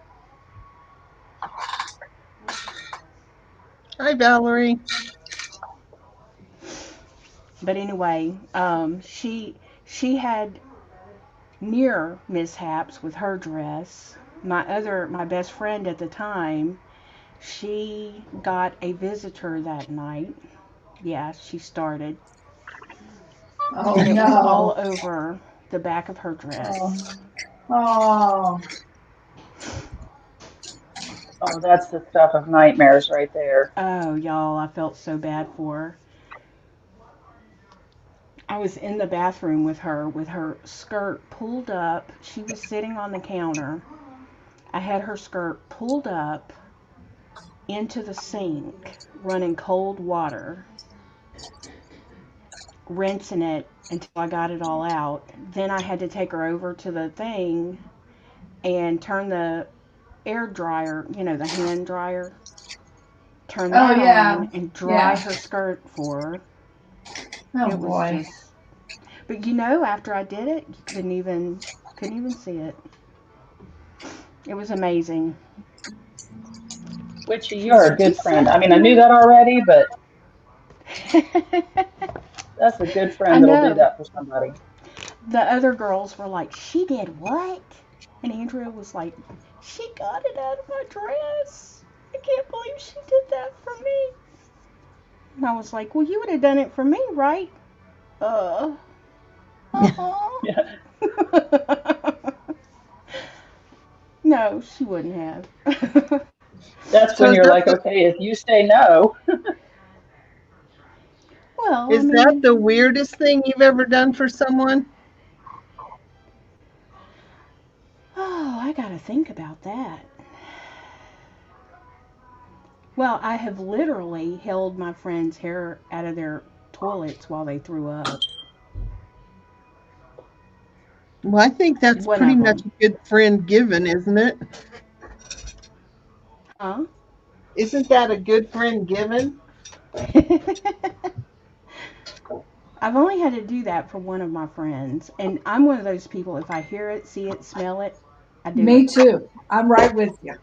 Hi, Valerie. But anyway, she had near mishaps with her dress. My best friend at the time, she got a visitor that night. Yeah, she started. Oh And it was all no. over the back of her dress. Oh. Oh, that's the stuff of nightmares right there. Oh, y'all, I felt so bad for her. I was in the bathroom with her skirt pulled up. She was sitting on the counter. I had her skirt pulled up into the sink, running cold water, rinsing it until I got it all out. Then I had to take her over to the thing and turn the air dryer, the hand dryer, turn Oh that yeah. on and dry Yeah. her skirt for her. Oh It was boy. just, but after I did it, you couldn't even see it. It was amazing. Witchy, you're a good She's friend. so I mean, I knew cute. that already, but that's a good I friend that'll do know. that for somebody. The other girls were like, "She did what?" And Andrea was like, "She got it out of my dress. I can't believe she did that for me." And I was like, "Well, you would have done it for me, right?" Uh. Uh-huh. Yeah. No, she wouldn't have. That's So when you're like, okay, if you say no. Well, I is that mean, the weirdest thing you've ever done for someone? oh, I gotta think about that. Well, I have literally held my friend's hair out of their toilets while they threw up. Well, I think that's One pretty of much them. a good friend given, isn't it? Huh? Isn't that a good friend given? I've only had to do that for one of my friends. And I'm one of those people, if I hear it, see it, smell it, I do Me it. too. I'm right with you.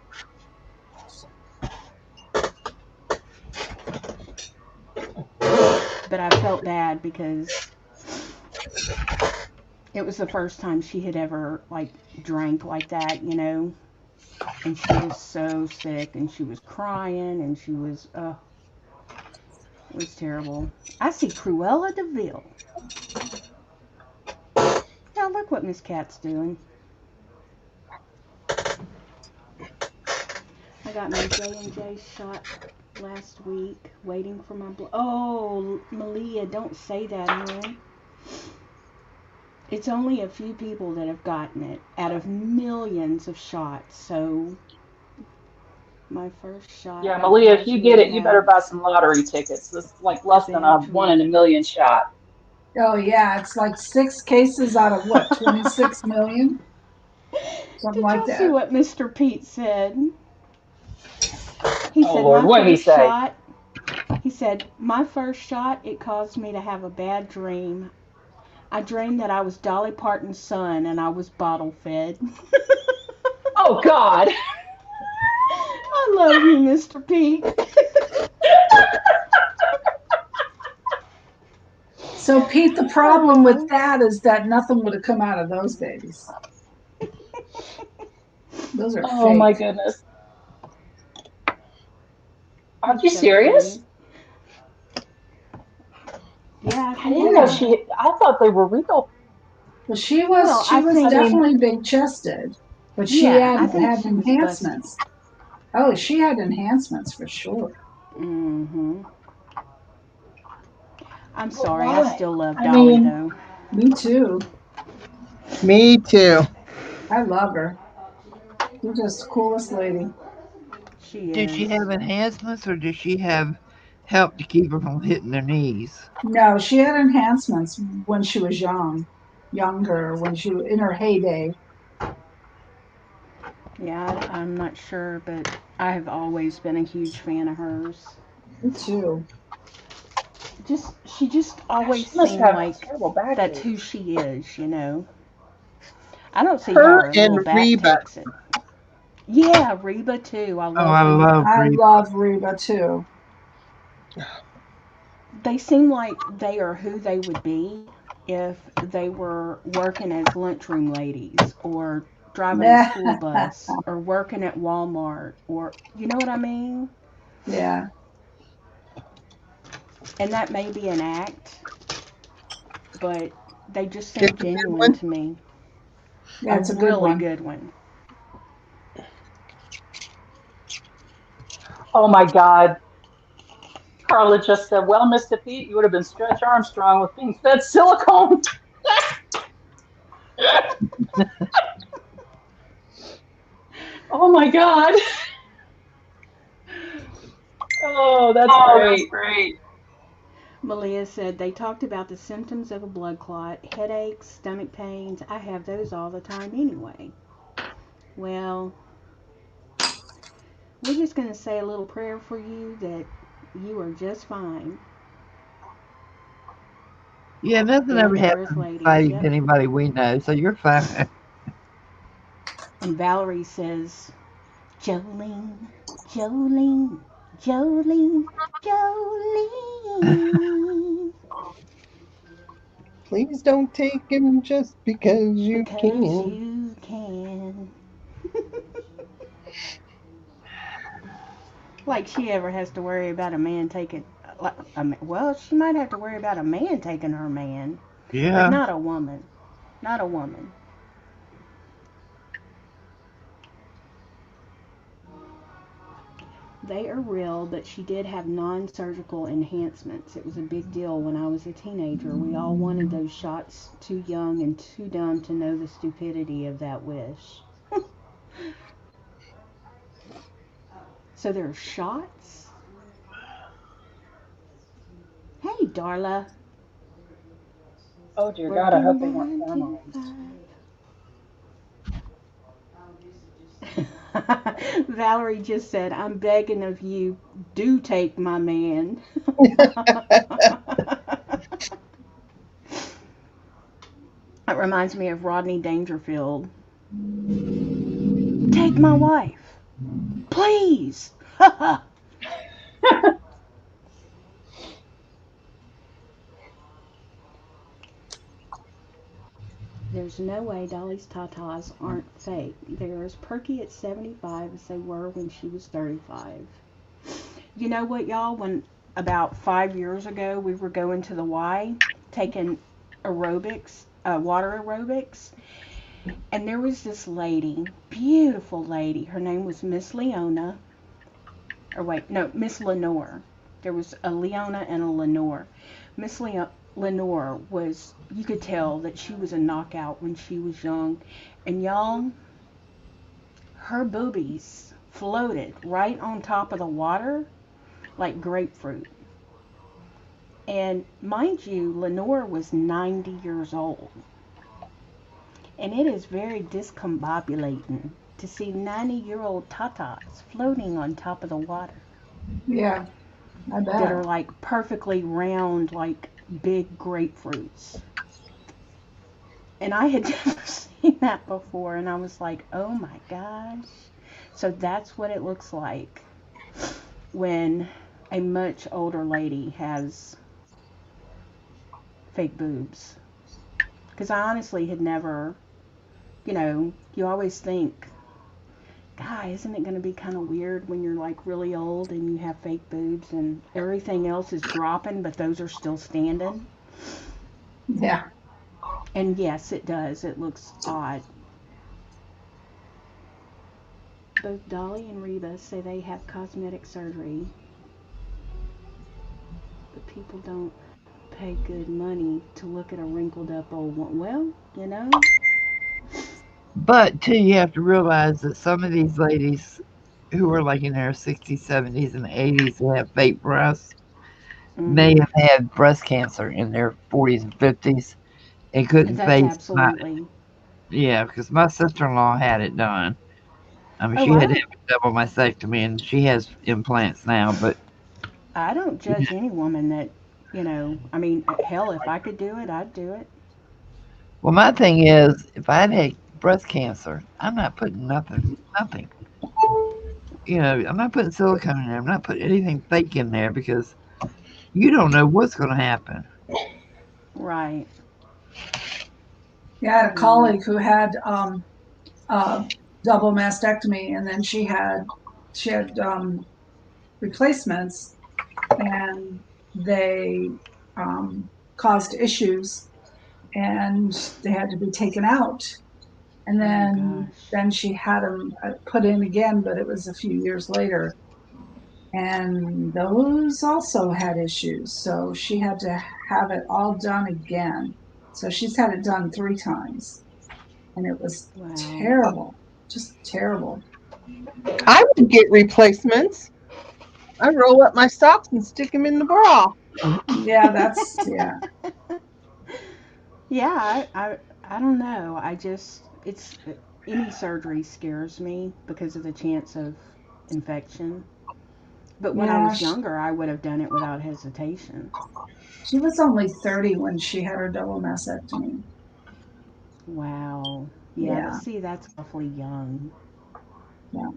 But I felt bad because it was the first time she had ever, like, drank like that. And she was so sick and she was crying and it was terrible. I see Cruella de Vil. Now look what Miss Cat's doing. I got my J&J shot last week, waiting for my blood. Oh, Malia, don't say that, hon. It's only a few people that have gotten it out of millions of shots. So my first shot, Yeah, I Malia, if you get casually it, you better have buy some lottery tickets. It's like less than a one in a Benadryl. million shot. Oh yeah, it's like 6 cases out of what, 26 million? Something Did like y'all see that. what Mr. Pete said? He Oh said, Lord, my what did he first say? shot, he said, my first shot, it caused me to have a bad dream. I dreamed that I was Dolly Parton's son and I was bottle fed. Oh God. I love you, Mr. Pete. So Pete, the problem with Oh. that is that nothing would have come out of those babies. Those are Oh my fake. goodness. Are He's you so funny. serious? Yeah, I he didn't know Yeah. did. she. I thought they were real. Well, she Well, was she I was I think, mean, definitely big chested, but she yeah, had I think had she was busted. enhancements. Oh, she had enhancements for sure. Mm-hmm. I'm But sorry, why? I still love I Dolly mean, though. Me too. Me too. I love her. She's just the coolest lady. She Did she is. have enhancements or did she have help to keep her from hitting her knees? No, she had enhancements when she was younger, when she was in her heyday. Yeah, I'm not sure, but I have always been a huge fan of hers. Me too. She just gosh, always she must seemed have like terrible that's backache. who she is, you know. I don't see how Her her and little back Reba. takes it. Yeah, Reba too. I Oh, love I Reba. love I Reba. love Reba too. They seem like they are who they would be if they were working as lunchroom ladies or driving a school bus or working at Walmart or you know what I mean? Yeah, And that may be an act, but they just It's seem a good genuine one. to me. yeah, A it's a good really one. good one. Oh my God. Carla just said, well, Mr. Pete, you would have been Stretch Armstrong with being fed silicone. Oh my God. Oh, that's Oh, that's great. great. Malia said they talked about the symptoms of a blood clot, headaches, stomach pains. I have those all the time anyway. Well, we're just going to say a little prayer for you that you are just fine. Yeah, nothing Been ever there as happened ladies, exciting to yep. anybody we know, so you're fine. And Valerie says, Jolene, Jolene, Jolene, Jolene. Please don't take him just because you Because can. you can. Like she ever has to worry about a man taking. Well, she might have to worry about a man taking her man, but Yeah. not a woman. Not a woman. They are real, but she did have non surgical enhancements. It was a big deal when I was a teenager. We all wanted those shots too young and too dumb to know the stupidity of that wish. So there are shots? Hey, Darla. Oh dear God, I Working hope they weren't 9 to hormones. 5. Valerie just said, I'm begging of you, do take my man. It reminds me of Rodney Dangerfield. Take my wife, please. There's no way Dolly's tatas aren't fake. They're as perky at 75 as they were when she was 35. You know what, y'all? When about 5 years ago we were going to the Y, taking aerobics, water aerobics, and there was this lady, beautiful lady. Her name was Miss Leona, or wait, no, Miss Lenore. There was a Leona and a Lenore. Miss Lenore was, you could tell that she was a knockout when she was young. And y'all, her boobies floated right on top of the water like grapefruit. And mind you, Lenore was 90 years old. And it is very discombobulating to see 90-year-old tatas floating on top of the water Yeah, I that bet. are like perfectly round, like big grapefruits. And I had never seen that before, and I was like, oh my gosh. So that's what it looks like when a much older lady has fake boobs. Because I honestly had never, you always think, God, isn't it going to be kind of weird when you're like really old and you have fake boobs and everything else is dropping, but those are still standing? Yeah. And yes, it does. It looks odd. Both Dolly and Reba say they have cosmetic surgery, but people don't. pay good money to look at a wrinkled up old one. Well, you know. But too, you have to realize that some of these ladies who are like in their 60s, 70s, and 80s who have fake breasts may Mm-hmm. have had breast cancer in their 40s and 50s and couldn't That's face my, absolutely. yeah, because my sister-in-law had it done. I mean, Oh, she had to have a double mastectomy and she has implants now, but I don't judge any woman that, you know. I mean, hell, if I could do it, I'd do it. well, my thing is, if I had breast cancer, I'm not putting nothing. You know, I'm not putting silicone in there. I'm not putting anything fake in there because you don't know what's going to happen. Right. Yeah, I had a Yeah. colleague who had uh, double mastectomy, and then she had replacements, and they caused issues, and they had to be taken out. And Oh gosh. then she had them put in again, but it was a few years later, and those also had issues. So she had to have it all done again. So she's had it done 3 times, and it was Wow. terrible, just terrible. I would get replacements. I roll up my socks and stick them in the bra. Yeah, that's yeah. Yeah. I don't know. I just it's any surgery scares me because of the chance of infection. But when I Yeah, was younger, I would have done it without hesitation. she was only 30 when she had her double mastectomy. Wow. Yeah. Yeah, See, that's awfully young. yeah,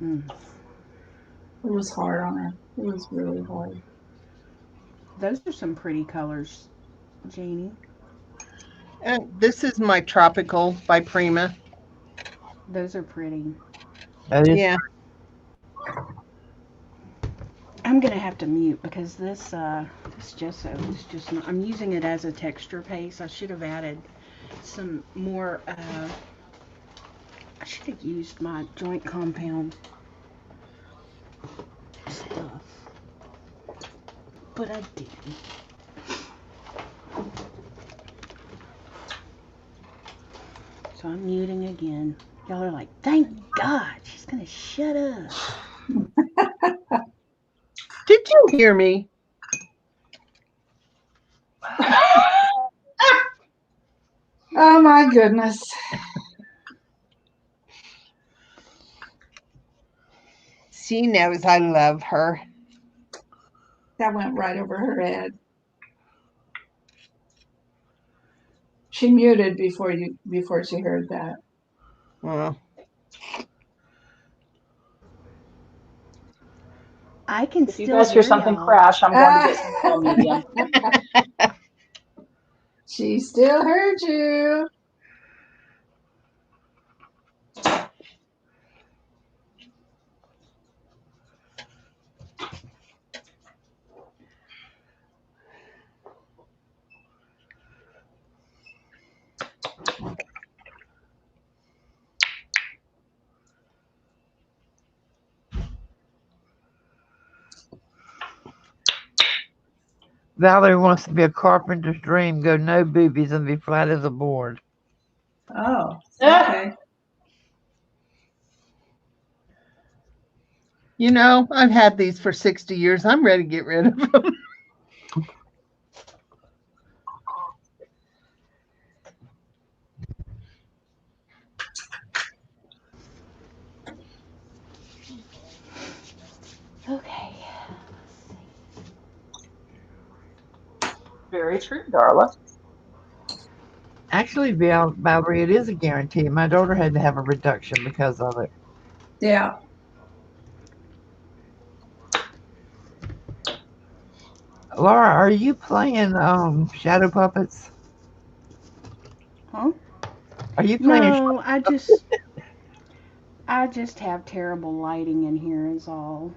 Mm. it was hard on her. It was really hard. Those are some pretty colors, Janie. And this is my tropical by Prima. Those are pretty. That is, Yeah. I'm gonna have to mute because this gesso is just not, I'm using it as a texture paste. I should have added some more. I should have used my joint compound stuff, but I didn't. So I'm muting again. Y'all are like, thank God, she's gonna shut up. Did you hear me? Oh my goodness, She knows I love her. that went right over her head. She muted before she heard that. Well, I can If you still guys hear hear something y'all. crash, I'm going to get some Cell Medium. She still heard you. Valerie wants to be a carpenter's dream, go no boobies and be flat as a board. Oh, okay. you know, I've had these for 60 years. I'm ready to get rid of them. Okay. Very true, Darla. Actually, Valerie, it is a guarantee. My daughter had to have a reduction because of it. Yeah. Laura, are you playing Shadow Puppets? Huh? Are you playing? No, I just have terrible lighting in here is all.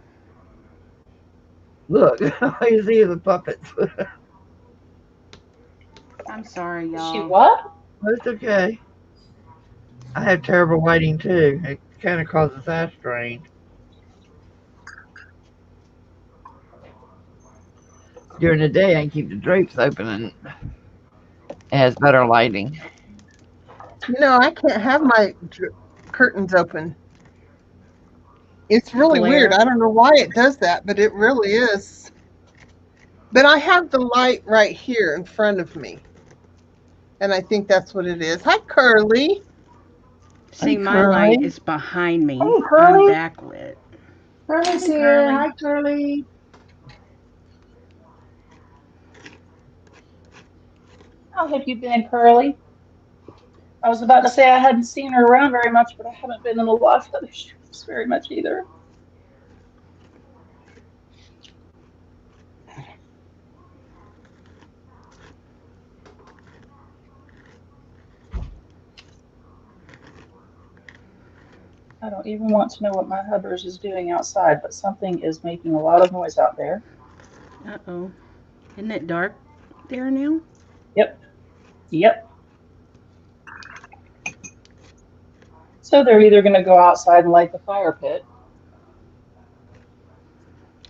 Look, all you see is the puppets. I'm sorry, She y'all. what? That's okay. I have terrible lighting too. It kind of causes eye strain. during the day I can keep the drapes open and it has better lighting. I can't have my curtains open. It's really Glare. weird. I don't know why it does that, but it really is. But I have the light right here in front of me. And I think that's what it is. Hi, Curly. See, Hey, my light Curly. is behind me. Hey, Curly. I'm backlit. Curly's Hey, here. Curly. Hi, Curly. How have you been, Curly? I was about to say I hadn't seen her around very much, but I haven't been in the last other shifts very much either. I don't even want to know what my Hubbers is doing outside, but something is making a lot of noise out there. Uh-oh. Isn't it dark there now? Yep. Yep. So they're either going to go outside and light the fire pit,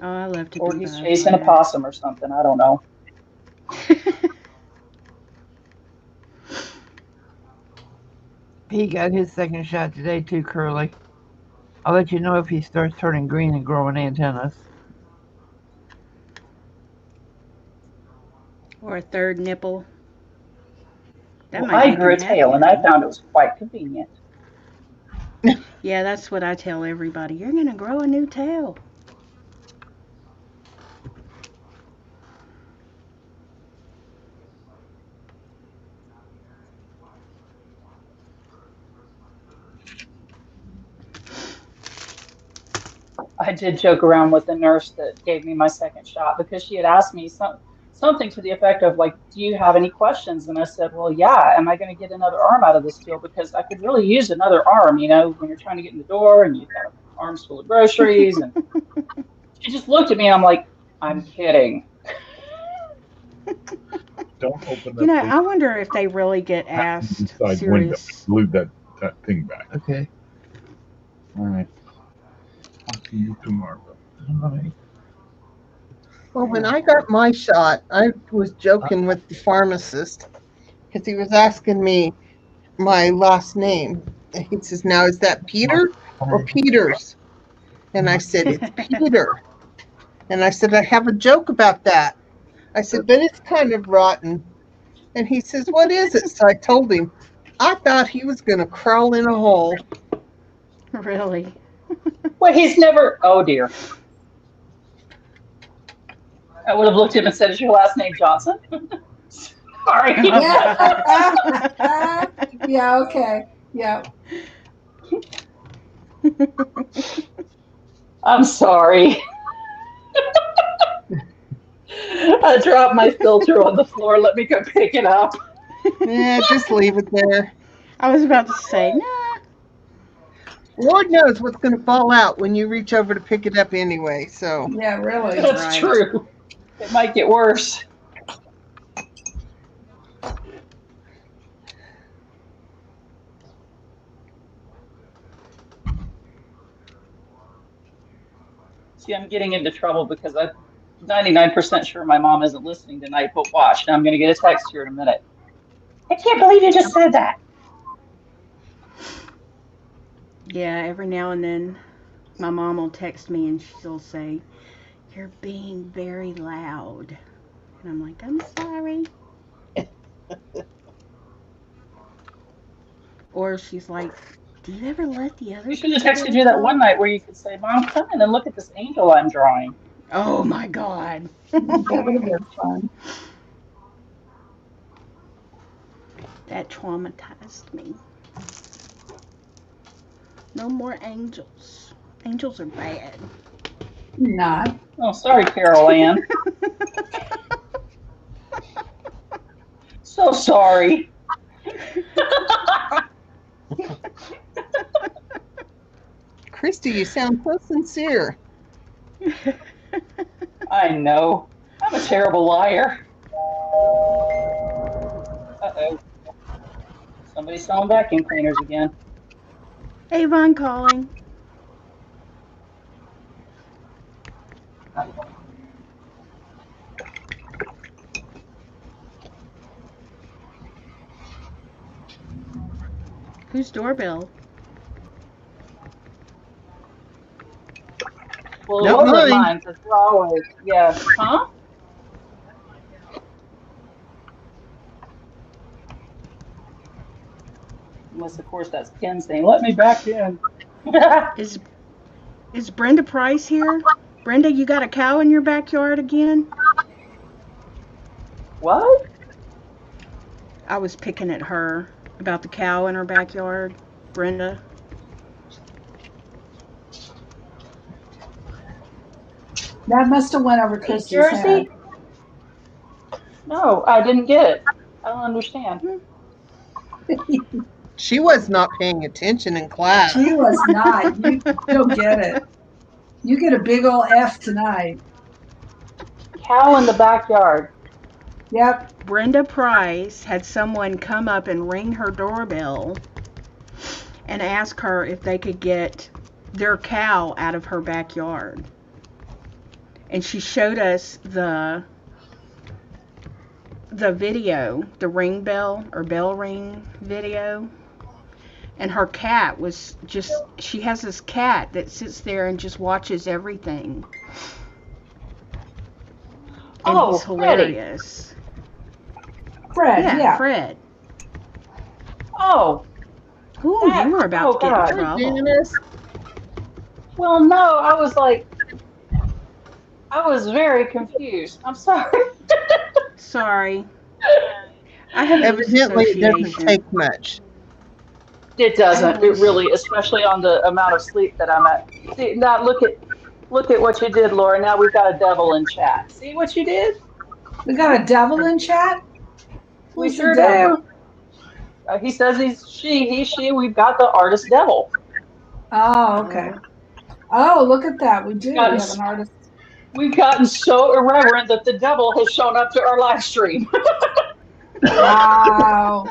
Oh, I love to or be he's by chasing a fire. possum or something. I don't know. He got his second shot today too, Curly. I'll let you know if he starts turning green and growing antennas. Or a third nipple. That Well, might I make grew him a tail, and I happier. found it was quite convenient. Yeah, that's what I tell everybody. You're going to grow a new tail. I did joke around with the nurse that gave me my second shot because she had asked me something to the effect of like, "Do you have any questions?" And I said, "Well, yeah. Am I going to get another arm out of this deal? Because I could really use another arm. When you're trying to get in the door and you've got arms full of groceries." And she just looked at me, and I'm like, "I'm kidding." Don't open You that know, thing I wonder if they really get asked inside window. serious. Glue that thing back. Okay. All right. I'll see you tomorrow. All right. Well, when I got my shot, I was joking with the pharmacist because he was asking me my last name. And he says, "Now, is that Peter or Peters?" And I said, "It's Peter." And I said, "I have a joke about that." I said, "But it's kind of rotten." And he says, "What is it?" So I told him. I thought he was going to crawl in a hole. Really? Well, he's never. Oh dear. I would have looked at him and said, "Is your last name Johnson?" Sorry. Yeah. Yeah, okay. Yeah. I'm sorry. I dropped my filter on the floor. Let me go pick it up. Yeah, just leave it there. I was about to say, nah. Lord knows what's going to fall out when you reach over to pick it up anyway. So Yeah, really. That's Right. true. It might get worse. See, I'm getting into trouble because I'm 99% sure my mom isn't listening tonight, but watch. Now I'm going to get a text here in a minute. I can't believe you just said that. Yeah, every now and then my mom will text me and she'll say, "You're being very loud." And I'm like, "I'm sorry." Or she's like, "Do you ever let the other You should have people texted go you that one talk?" night where you could say, "Mom, come in and look at this angel I'm drawing." Oh my God. That would have been fun. That traumatized me. No more angels. Angels are bad. Not. Oh, sorry, Carol Ann. So sorry. Christy, you sound so sincere. I know. I'm a terrible liar. Uh-oh. Somebody's selling vacuum cleaners again. Avon calling. Whose doorbell? Well, it Not wasn't mine. mine because we're always, yeah. Huh? Unless, of course, that's Ken's name. Let me back in. Is Brenda Price here? Brenda, you got a cow in your backyard again? What? I was picking at her about the cow in her backyard. Brenda. That must have went over Hey, Christy's head. Jersey? No, I didn't get it. I don't understand. She was not paying attention in class. She was not. You'll get it. You get a big old F tonight. Cow in the backyard. Yep. Brenda Price had someone come up and ring her doorbell and ask her if they could get their cow out of her backyard. And she showed us the video, the ring bell or bell ring video. And her cat was just, she has this cat that sits there and just watches everything. And Oh, he's Freddie. hilarious. Fred, yeah. Fred. Oh, Ooh, That- you were about oh, to get God. in trouble. Janice, well, no, I was like, I was very confused. I'm sorry. Sorry. I have evidently it doesn't association. take much. It doesn't. It really, especially on the amount of sleep that I'm at. See, now look at what you did, Laura. Now we've got a devil in chat. See what you did? We got a devil in chat? We Who's the sure devil? do. He says he's she. We've got the artist devil. Oh, okay. Oh, look at that. We do. We Got have it. an artist. We've gotten so irreverent that the devil has shown up to our live stream. Wow.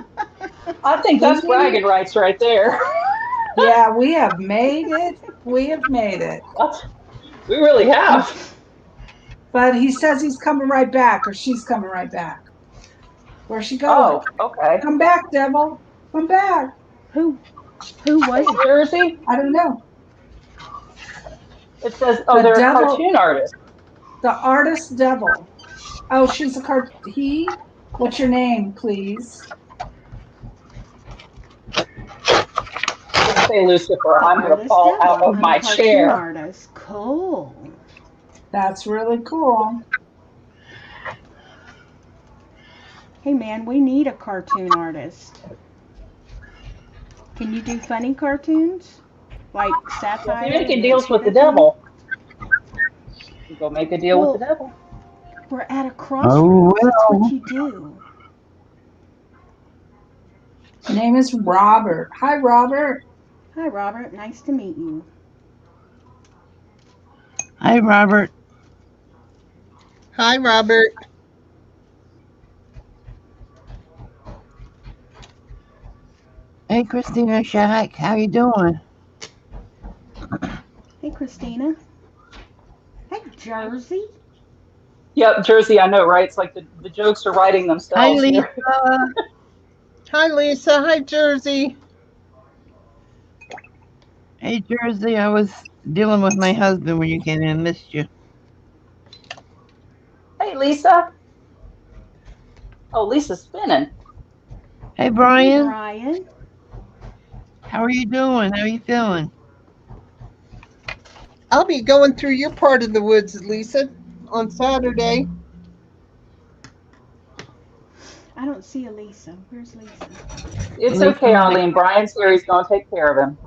I think that's bragging rights right there. Yeah, we have made it. We have made it. We really have. But he says he's coming right back, or she's coming right back. Where's she going? Oh, okay. Come back, devil. Come back. Who was it? Jersey? I don't know. It says, The they're devil- a cartoon artist. The artist devil. Oh, she's a he? What's your name, please? Say Lucifer, I'm going to fall out of my Cartoon chair. Artist. Cool. That's really cool. Hey man, we need a cartoon artist. Can you do funny cartoons? Like satire? You're making deals with the devil. You go make a deal with the devil. We're at a crossroads. Oh, That's well. what you do. Her name is Robert. Hi, Robert. Hi Robert, nice to meet you. Hi, Robert. Hi, Robert. Hey, Christina Shack. How you doing? Hey Christina. Hey Jersey. Yep, Jersey, I know, right? It's like the jokes are writing Hi, themselves Lisa. here. Hi, Lisa. Hi, Jersey. Hey, Jersey. I was dealing with my husband when you came in. Missed you. Hey, Lisa. Oh, Lisa's spinning. Hey, Hey Brian. Brian. How are you doing? How are you feeling? I'll be going through your part of the woods, Lisa, on Saturday. I don't see Elisa. Where's Lisa? It's Lisa. okay, Arlene. Brian's here. He's going to take care of him.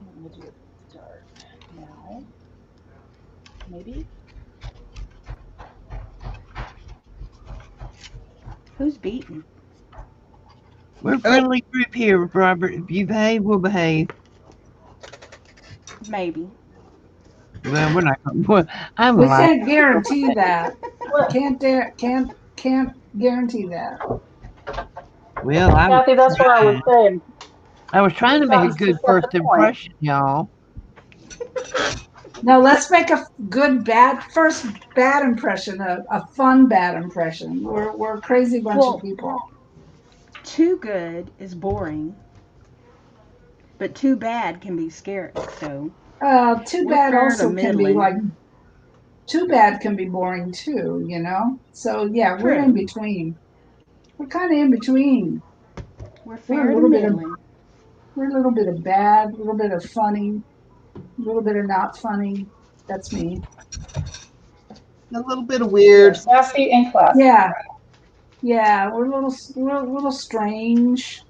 I'm going to do it dark now. Maybe? Who's beaten? We're a friendly group here, Robert. If you behave, we'll behave. Maybe. Well, we're not going to. I'm We like, can't guarantee that. Can't guarantee that. well, I Kathy, that's what I was saying. I was trying to make a That's good just at first the point. impression, y'all. No, let's make a good first bad impression, a fun bad impression. We're a crazy bunch Well- of people. Too good is boring, but too bad can be scary. So Too we're bad fair to also can be middling. like too bad can be boring too, you know? So yeah, we're in True. between. We're kind of in between. We're We're fair a to little bit of middling. we're a little bit of bad, a little bit of funny, a little bit of not funny. That's me. A little bit of We are weird. sassy and classy. Yeah. Yeah, we're a little strange.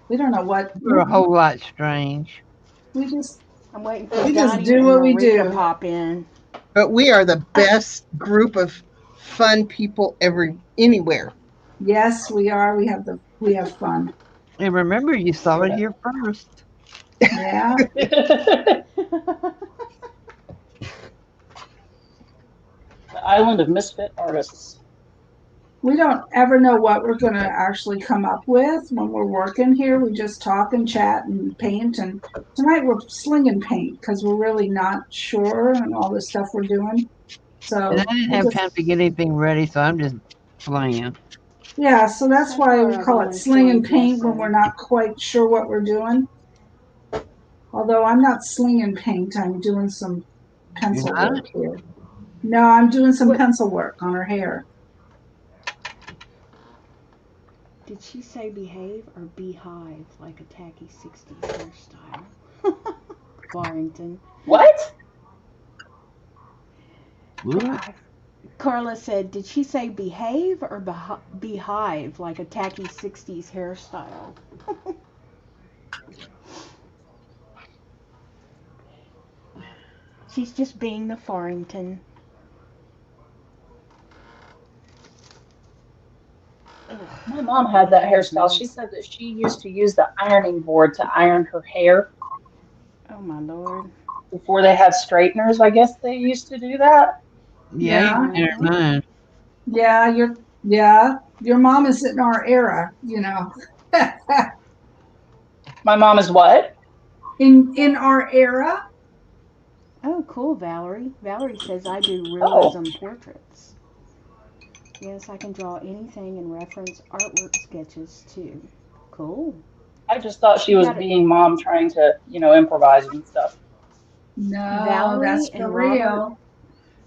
We don't know what We're a whole lot strange. we just I'm waiting for we just Donnie do and what we Marie to do. pop in. But we are the best group of fun people anywhere. Yes, we are. We have fun. And remember, you saw it here first. Yeah. The island of misfit artists. We don't ever know what we're going to actually come up with when we're working here. We just talk and chat and paint. And tonight we're slinging paint because we're really not sure and all the stuff we're doing. So And I didn't we have just, time to get anything ready, so I'm just playing. yeah, so that's why we why I've call it always slinging joined paint when Gesso. we're not quite sure what we're doing. Although I'm not slinging paint, I'm doing some pencil not? work here. No, I'm doing some What- pencil work on her hair. Did she say behave or beehive like a tacky 60s hairstyle? Warrington. What? What? Carla said, did she say behave or beehive like a tacky 60s hairstyle? She's just being the Farrington. My mom had that hairstyle. She said that she used to use the ironing board to iron her hair Oh my lord. before they had straighteners. I guess they used to do that. Yeah, Yeah. you never mind. Yeah, your mom is in our era, you know. My mom is what? In our era. Oh, cool, Valerie. Valerie says I do Oh. realism portraits. Yes, I can draw anything and reference artwork sketches too. Cool. I just thought she You was got it. being mom trying to, improvise and stuff. No, Valerie that's for and real. Robert,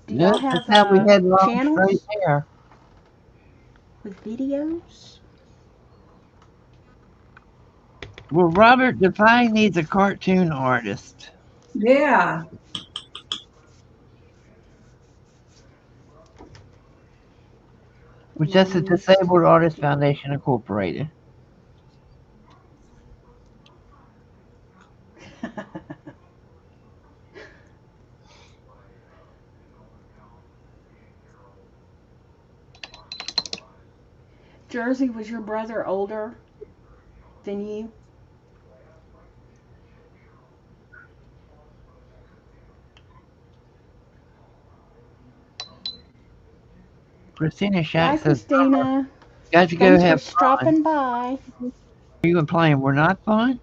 do No, y'all have that's how we had long straight channels hair. with videos? Well, Robert Define needs a cartoon artist. Yeah. Which that's the Disabled Artist Foundation Incorporated. Jersey, was your brother older than you? Christina Bye, Shack says, Christina. got to go Thanks for have fun. stopping by. You and playing were not fun?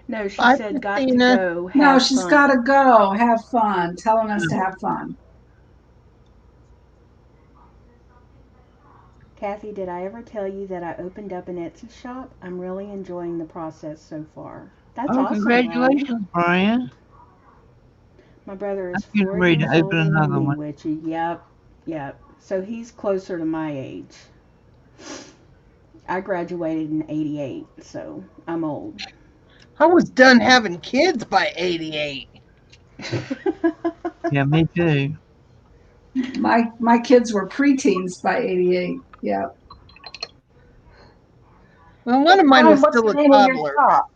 No, she Bye, said got to Christina. go. Have No, she's fun. got to go have fun, telling us to have fun. Kathy, did I ever tell you that I opened up an Etsy shop? I'm really enjoying the process so far. That's Oh, awesome, Brian. congratulations, Brian. My brother is I'm getting 4 ready to years open older than another me, one. Witchy. Yep. So he's closer to my age. I graduated in '88, so I'm old. I was done having kids by 88. Yeah, me too. My kids were preteens by 88. Yeah. Well, one of mine Brian, was what's still the a name of your toddler. shop?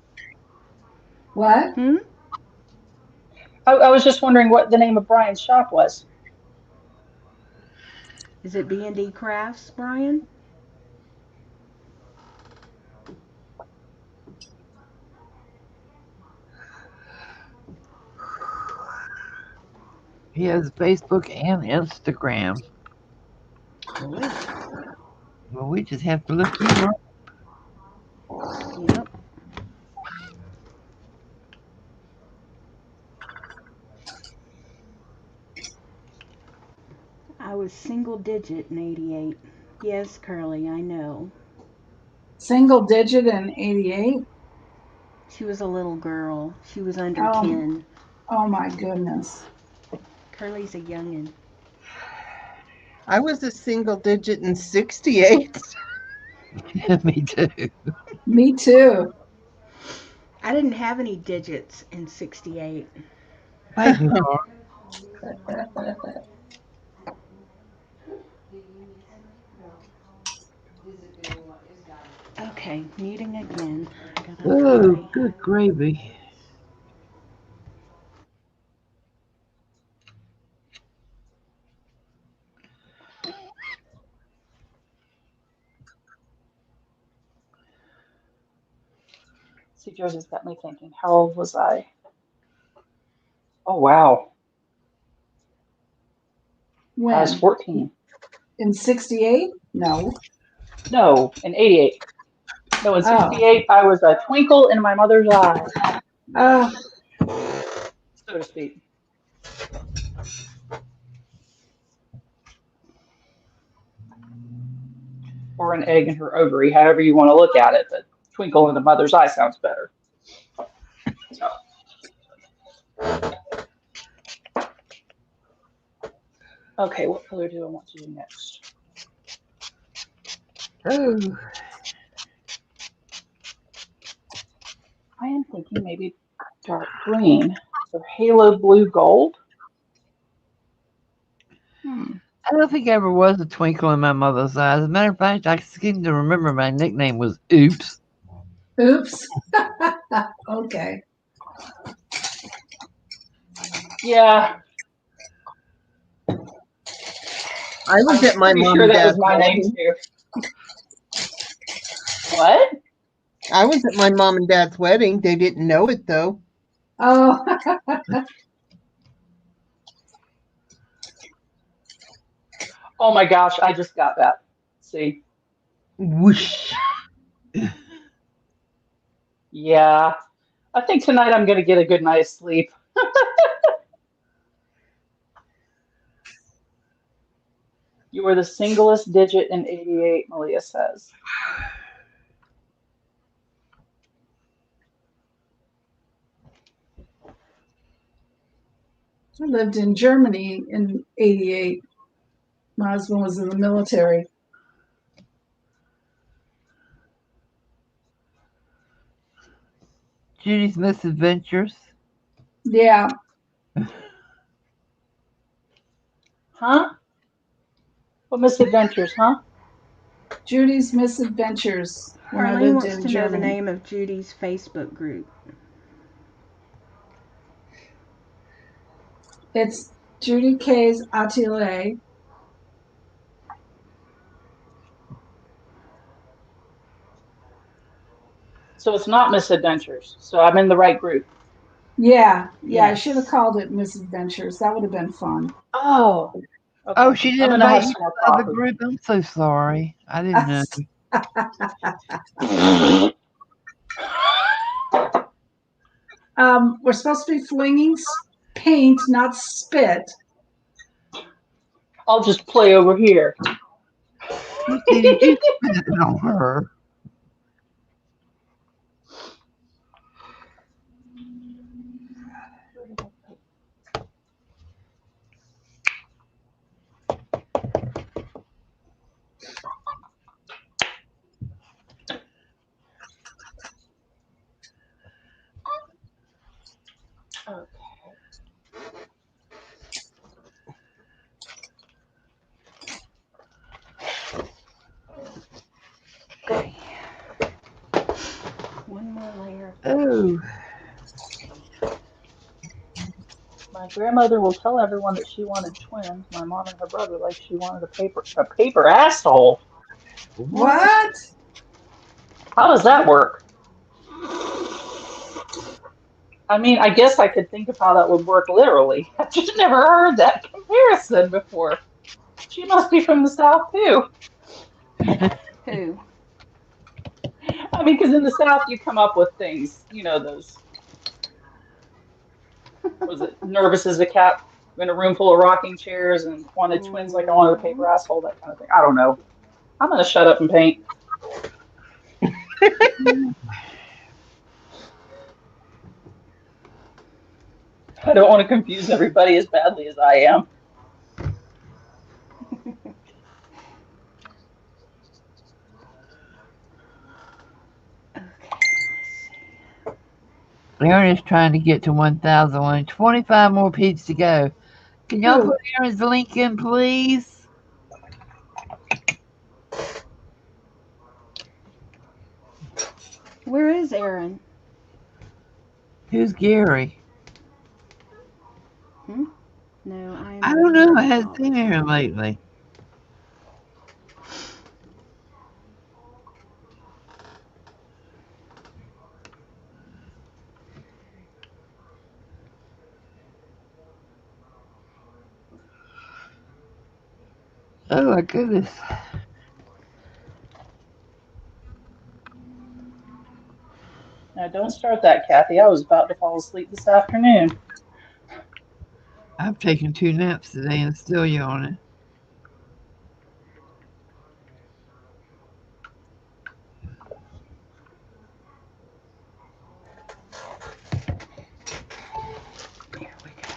What? Hmm? I was just wondering what the name of Brian's shop was. Is it B&D Crafts, Brian? He has Facebook and Instagram. Cool. Well, we just have to look you up. Yep. I was single digit in '88. Yes, Curly, I know. Single digit in 88? She was a little girl. She was under Oh, 10. oh my goodness. Curly's a youngin'. I was a single digit in 68. Me too. Me too. I didn't have any digits in '68. Thank you, Laura. Okay, muting again. I gotta Oh, try. good gravy. See, Jersey's got me thinking, how old was I? Oh, wow. I was When? 14. In 68? No. No, in 88. No, in Oh. 68, I was a twinkle in my mother's eye, Oh, so to speak. Or an egg in her ovary, however you want to look at it. But twinkle in the mother's eye sounds better. So, okay, what color do I want to do next? Oh, I am thinking maybe dark green. So halo blue gold. I don't think I ever was a twinkle in my mother's eye. As a matter of fact, I seem to remember my nickname was Oops. oops. Okay. Yeah, I was at my pretty mom sure and that was dad's my name wedding. too. What? I was at my mom and dad's wedding. They didn't know it though. Oh, Oh my gosh, I just got that. See? Whoosh. Yeah. I think tonight I'm going to get a good night's sleep. You were the singlest digit in 88, Malia says. I lived in Germany in 88. My husband was in the military. Judy's Misadventures. Yeah. Huh? What misadventures, huh? Judy's Misadventures when I Harleen lived wants in to know the Germany. name of Judy's Facebook group. It's Judy K's Atelier. So it's not misadventures. So I'm in the right group. Yeah, I Yes. should have called it Misadventures. That would have been fun. Oh. Okay. Oh, she I'm didn't going to have invite you some more to the coffee. group. I'm so sorry. I didn't know. We're supposed to be flinging paint, not spit. I'll just play over here. You spit it on her. Okay. Okay. One more layer. Oh, My grandmother will tell everyone that she wanted twins. My mom and her brother like she wanted a paper asshole. What? How does that work? I mean, I guess I could think of how that would work literally. I've just never heard that comparison before. She must be from the South too. Who? I mean, because in the South you come up with things, those, was it nervous as a cat in a room full of rocking chairs and wanted twins like I wanted a paper asshole, that kind of thing. I don't know. I'm gonna shut up and paint. I don't want to confuse everybody as badly as I am. Aaron is trying to get to 1,000. 25 more peeps to go. Can y'all Who? put Aaron's link in, please? Where is Aaron? Who's Gary? No, I'm. I don't know. I haven't seen Aaron lately. Oh my goodness. Now, don't start that, Kathy. I was about to fall asleep this afternoon. I've taken 2 naps today and still yawning. There we go.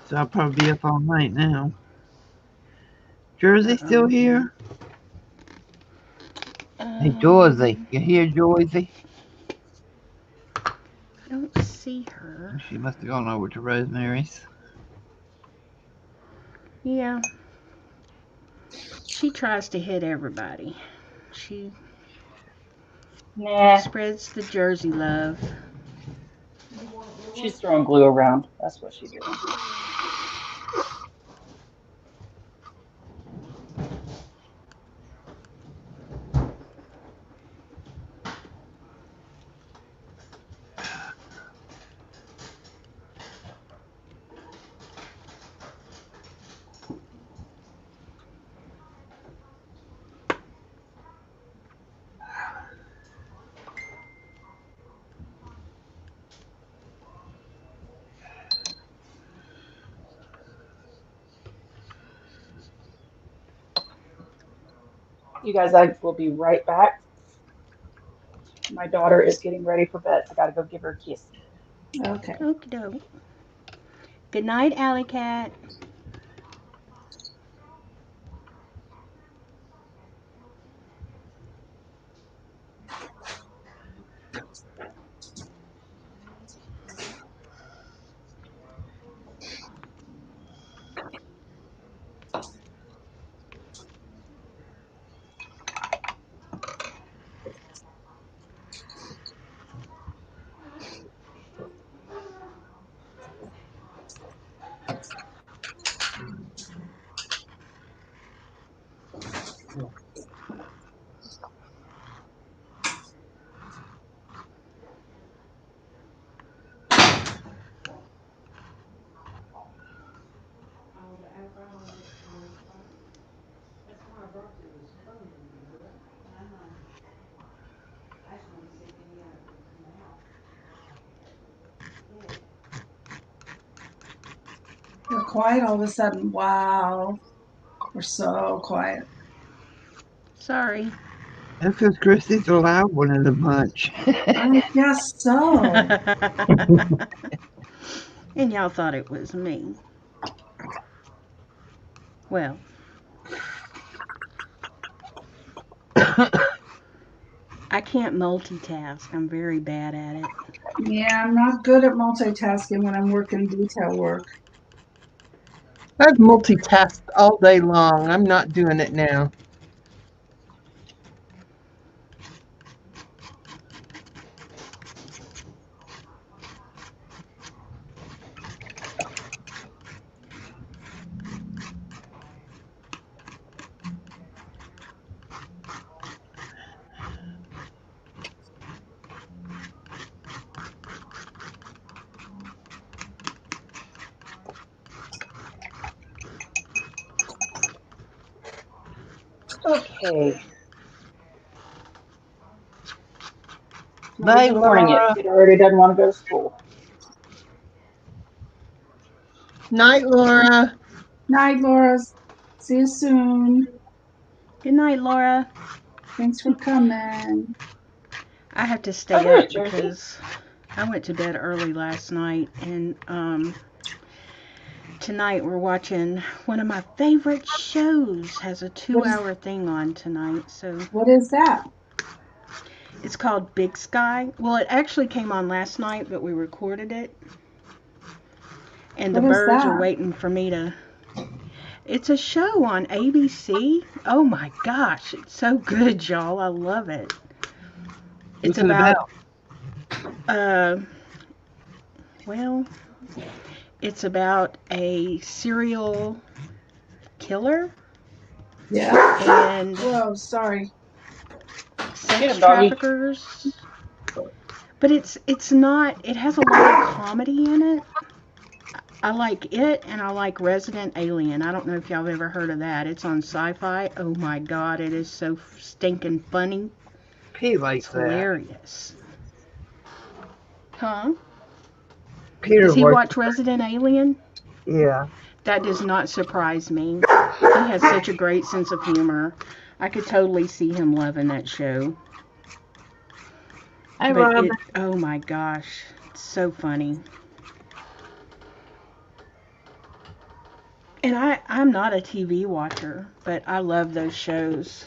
So I'll probably be up all night now. Jersey still here? Hey, Joyzy. You hear Joyzy? I don't see her. She must have gone over to Rosemary's. Yeah. She tries to hit everybody. She Nah, spreads the Jersey love. she's throwing glue around. That's what she's doing. You guys, I will be right back. My daughter is getting ready for bed. I gotta go give her a kiss. Okay. Okie doke. Good night, Alley Cat. We're quiet all of a sudden. Wow. We're so quiet. Sorry. That's because Christy's the loud one of the bunch. I guess so. And y'all thought it was me. Well. I can't multitask. I'm very bad at it. Yeah, I'm not good at multitasking when I'm working detail work. I've multitasked all day long. I'm not doing it now. Okay. Night, Nobody's morning it. Laura. Kid already doesn't want to go to school. Night, Laura. Night, Laura. See you soon. Good night, Laura. Thanks for coming. I have to Oh, stay there's up Jersey. because I went to bed early last night, and tonight we're watching one of my favorite shows. Has a 2-hour thing on tonight, so What is that? it's called Big Sky. Well, it actually came on last night, but we recorded it, and the What is birds are that? waiting for me to. It's a show on ABC. Oh my gosh, it's so good, y'all. I love it. It's What's it about? Well, it's about a serial killer Yeah. and Whoa, sorry. sex Get him, doggy. traffickers. But it's not. It has a lot of comedy in it. I like it, and I like Resident Alien. I don't know if y'all have ever heard of that. It's on Sci-Fi. Oh my God, it is so stinking funny. Pete likes It's that. hilarious. Huh? Peter Does he watched. watch Resident Alien? Yeah. That does not surprise me. He has such a great sense of humor. I could totally see him loving that show. Hey, But Rob. oh my gosh, it's so funny. And I'm not a TV watcher, but I love those shows.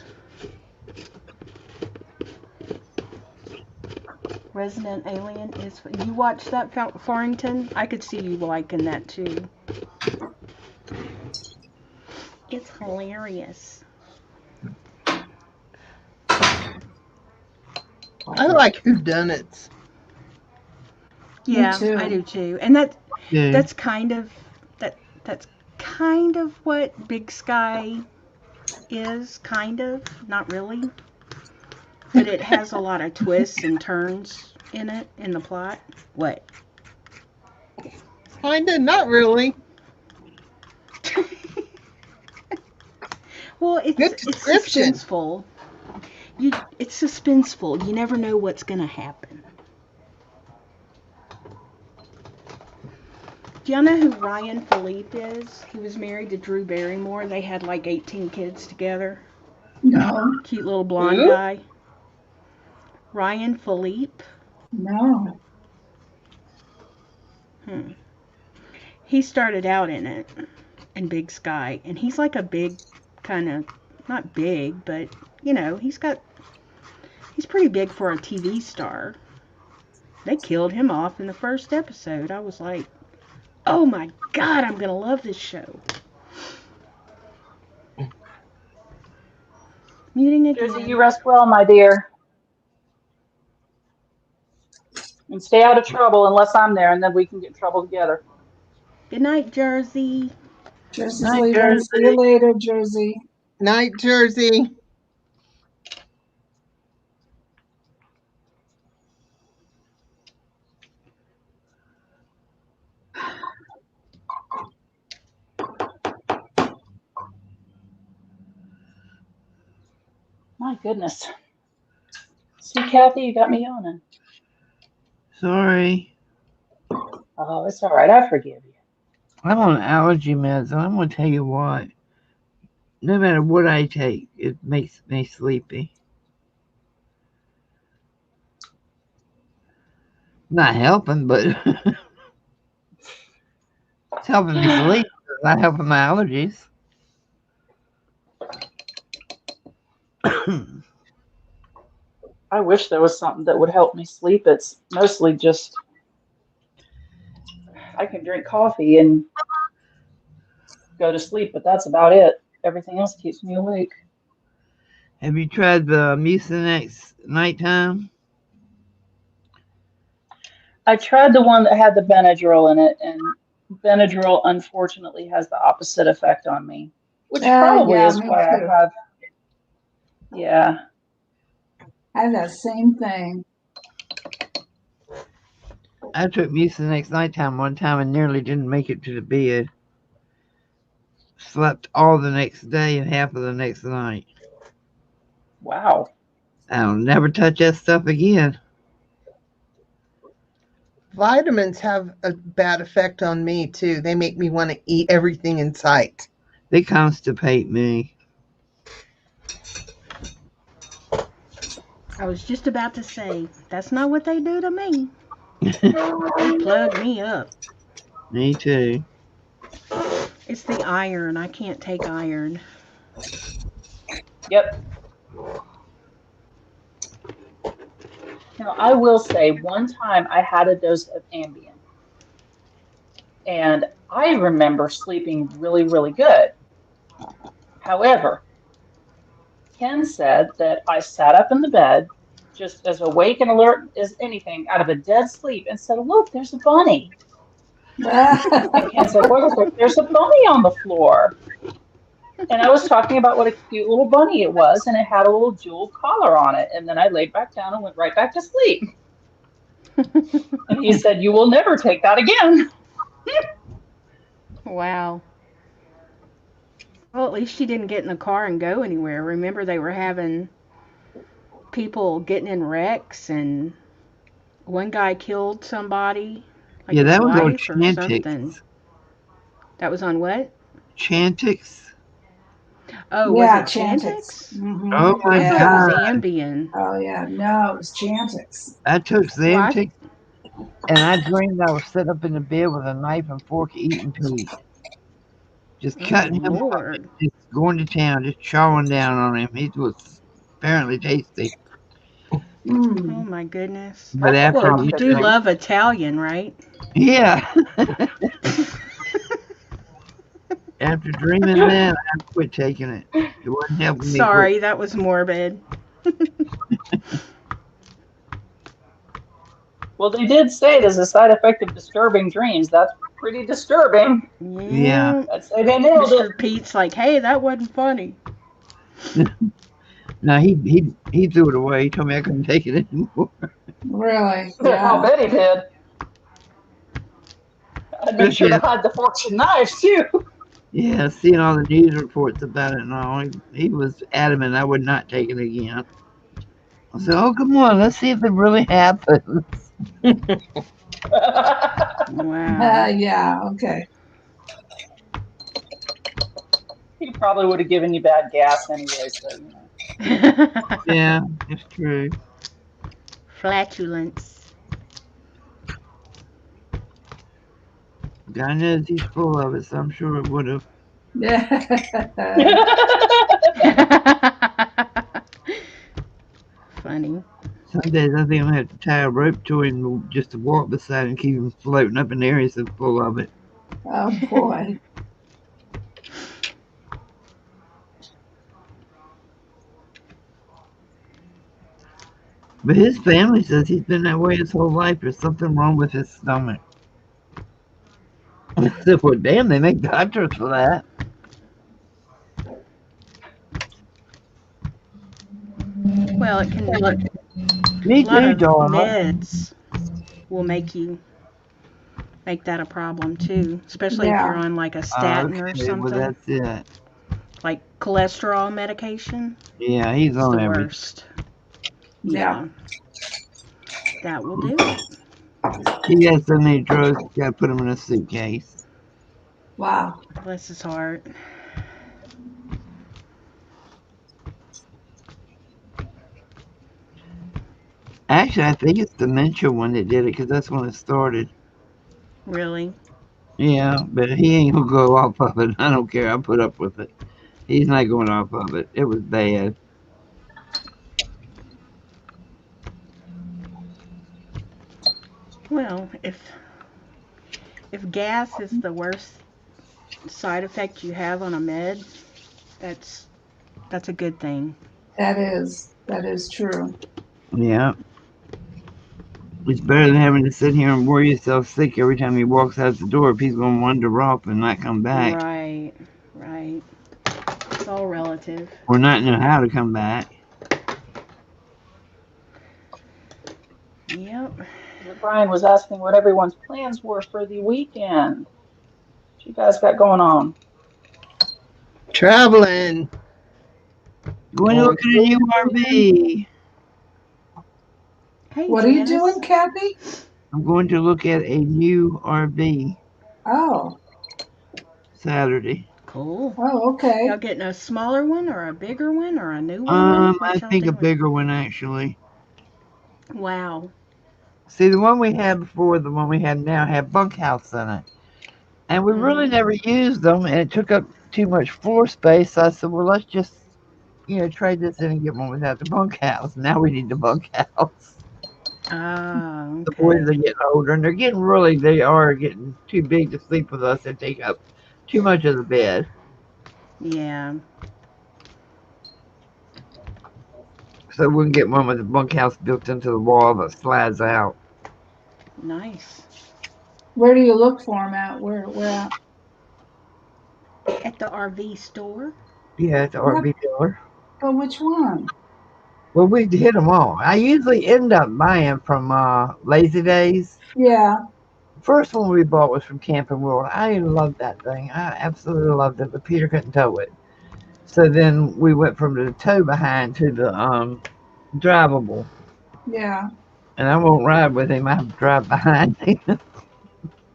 Resident Alien is. You watch that, Farrington? I could see you liking that too. It's hilarious. I like whodunits. Yeah, too. I do too. And Yeah. that's kind of that's kind of what Big Sky is, kind of, not really. But it has a lot of twists and turns in it, in the plot. What? Kinda, not really. Well, Good it's description. suspenseful. It's suspenseful. You never know what's gonna happen. Do y'all know who Ryan Philippe is? He was married to Drew Barrymore. They had like 18 kids together. No, Cute little blonde Who? guy. Ryan Philippe. no. He started out in it, in Big Sky, and he's like a big kind of, not big, but you know, he's pretty big for a TV star. They killed him off in the first episode. I was like, oh my God, I'm gonna love this show. Muting again. Jersey, you rest well, my dear. And stay out of trouble unless I'm there, and then we can get in trouble together. Good night, Jersey. Jersey's Night, leaving. See you later, Jersey. Night, Jersey. My goodness. See, Kathy, you got me yawning. Sorry. Oh, it's all right. I forgive you. I'm on allergy meds, and I'm going to tell you what. No matter what I take, it makes me sleepy. Not helping, but it's helping me sleep. It's not helping my allergies. I wish there was something that would help me sleep. It's mostly just I can drink coffee and go to sleep, but that's about it. Everything else keeps me awake. Have you tried the Mucinex nighttime? I tried the one that had the Benadryl in it, and Benadryl unfortunately has the opposite effect on me, which probably Yeah, is me why too. I have. Yeah, I had that same thing. I took Mucinex nighttime one time and nearly didn't make it to the bed. Slept all the next day and half of the next night. Wow. I'll never touch that stuff again. Vitamins have a bad effect on me too. They make me want to eat everything in sight. They constipate me. I was just about to say, that's not what they do to me. They plug me up. Me too. It's the iron. I can't take iron. Yep. Now, I will say one time I had a dose of Ambien, and I remember sleeping really, really good. However, Ken said that I sat up in the bed, just as awake and alert as anything, out of a dead sleep, and said, "Look, there's a bunny." And Ken said, "What is it?" "There's a bunny on the floor." And I was talking about what a cute little bunny it was, and it had a little jeweled collar on it. And then I laid back down and went right back to sleep. And he said, "You will never take that again." Wow. Well, at least she didn't get in the car and go anywhere. Remember, they were having people getting in wrecks, and one guy killed somebody, like Yeah, his that was on wife or something. Chantix. That was on what? Chantix. Oh, Yeah, was it Chantix? Mm-hmm. Oh my I thought Yeah. it was God. Ambien. Oh yeah, no, it was Chantix. I took Well, I- Xantix and I dreamed I was sitting up in the bed with a knife and fork eating Pete. Just Oh, cutting him up, Lord. just going to town, just chowing down on him. He was apparently tasty. Oh, Mm. my goodness. But That's a after, Well, pretty you good do thing. love Italian, right? yeah, after dreaming that, I quit taking it. It wasn't helping me quit. Sorry, that was morbid. Well, they did say it as a side effect of disturbing dreams. That's pretty disturbing. Yeah. I'd say they nailed it. Mr. Pete's like, hey, that wasn't funny. No, he threw it away. He told me I couldn't take it anymore. Really? I Yeah. bet he did. I'd make sure to hide the forks and knives, too. Yeah, seeing all the news reports about it and all, he was adamant I would not take it again. I said, "Oh, come on, let's see if it really happens." Wow. Yeah. Okay. He probably would have given you bad gas anyway, so, you know. Yeah, it's true. Flatulence. God knows he's full of it, so I'm sure it would have. Funny. Some days I think I'm gonna have to tie a rope to him just to walk beside and keep him floating up in the air. He's so full of it. Oh boy. But his family says he's been that way his whole life. There's something wrong with his stomach. I said, well, damn, they make doctors for that. Well, it can. Me A lot too, of Dharma. meds will make that a problem too, especially if you're Yeah. on like a statin or Okay, well, something, that's it. like cholesterol medication. Yeah, he's It's on the everything. worst. Yeah. That will do it. He has so many drugs, you gotta put him in a suitcase. Wow. Bless his heart. Actually, I think it's dementia one that did it because that's when it started. Really. Yeah, but he ain't gonna go off of it. I don't care. I put up with it. He's not going off of it. It was bad. Well, if gas is the worst side effect you have on a med, that's a good thing. That is true. Yeah. It's better than having to sit here and worry yourself sick every time he walks out the door if he's gonna wander off and not come back. Right. Right. It's all relative. Or not know how to come back. Yep. Brian was asking what everyone's plans were for the weekend. What you guys got going on? Traveling. Going to look at a new RV. Hey, What are you Janice. doing, Kathy? I'm going to look at a new RV Oh, Saturday. Cool. oh, okay. Y'all getting a smaller one or a bigger one or a newer one? What I y'all think a doing? bigger one actually. Wow. See, the one we had before, the one we have now, had bunkhouse in it, and we really never used them, and it took up too much floor space. So I said, well, let's just, trade this in and get one without the bunkhouse. Now we need the bunkhouse. Ah, The boys okay. are getting older, and they are getting too big to sleep with us and take up too much of the bed. Yeah. So we can get one with the bunkhouse built into the wall that slides out. Nice. Where do you look for them at? Where at? At the RV store? Yeah, at the RV dealer. But which one? Well, we hit them all. I usually end up buying from Lazy Days. Yeah, First one we bought was from Camping World. I loved that thing. I absolutely loved it, but Peter couldn't tow it. So then we went from the tow behind to the drivable. yeah. And I won't ride with him. I have to drive behind him.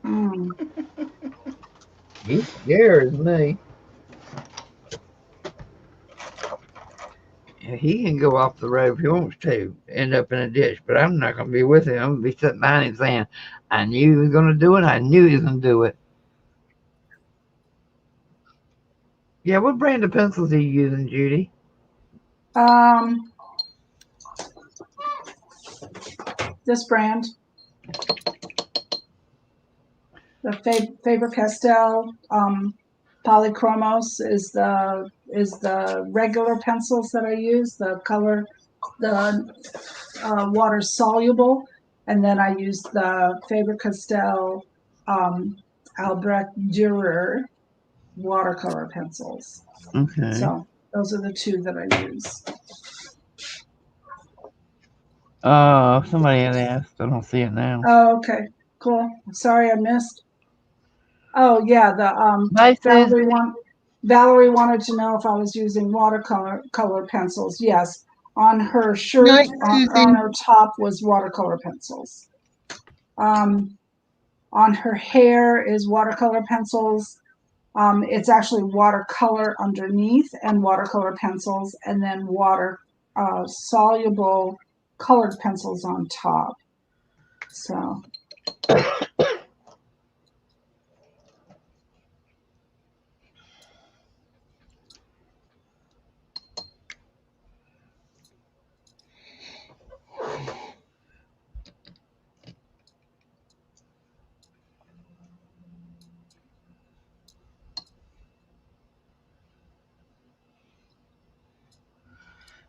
Mm. He scares me. And he can go off the road if he wants to, end up in a ditch. But I'm not going to be with him. I'm going to be sitting behind him saying, I knew he was going to do it. I knew he was going to do it. Yeah, what brand of pencils are you using, Judy? This brand, the Faber-Castell Polychromos is the regular pencils that I use. The water soluble, and then I use the Faber-Castell Albrecht Dürer watercolor pencils. Okay. So those are the two that I use. Somebody had asked. I don't see it now. Oh, okay, cool. Sorry, I missed. Oh yeah, the Hi, Susan. Valerie wanted to know if I was using watercolor pencils. Yes, on her shirt, Night, on Susie. her top was watercolor pencils. On her hair is watercolor pencils. It's actually watercolor underneath and watercolor pencils, and then water soluble colored pencils on top. So.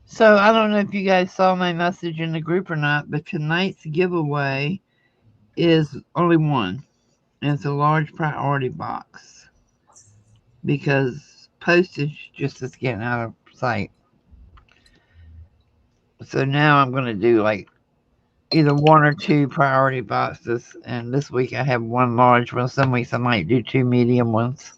So I don't know if you guys saw my message in the group or not, but tonight's giveaway is only one. And it's a large priority box because postage just is getting out of sight. So now I'm going to do like either one or two priority boxes. And this week I have one large one. Some weeks I might do two medium ones.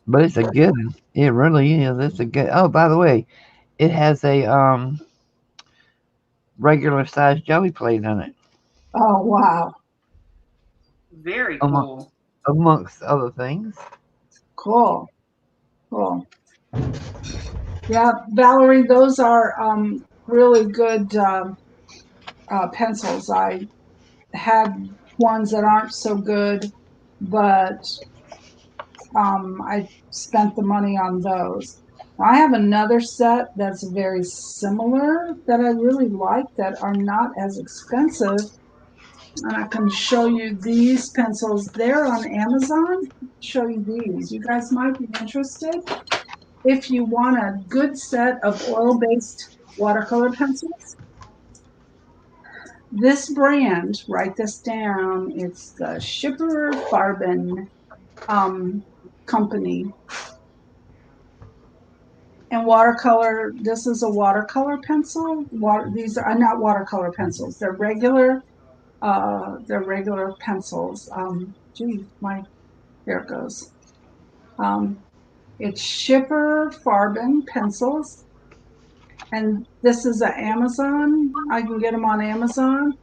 But it's a good one. It really is. It's a good. Oh, by the way, it has a regular size jelly plate in it. Oh wow! Very cool. Amongst other things. Cool. Yeah, Valerie, those are really good pencils. I had ones that aren't so good, but I spent the money on those. I have another set that's very similar that I really like that are not as expensive. And I can show you these pencils. They're on Amazon. Show you these. You guys might be interested. If you want a good set of oil-based watercolor pencils, this brand, write this down, it's the Schipper Farben company. And watercolor, this is a watercolor pencil. These are not watercolor pencils. They're regular pencils. Here it goes. It's Schipper Farben pencils. And this is an Amazon. I can get them on Amazon.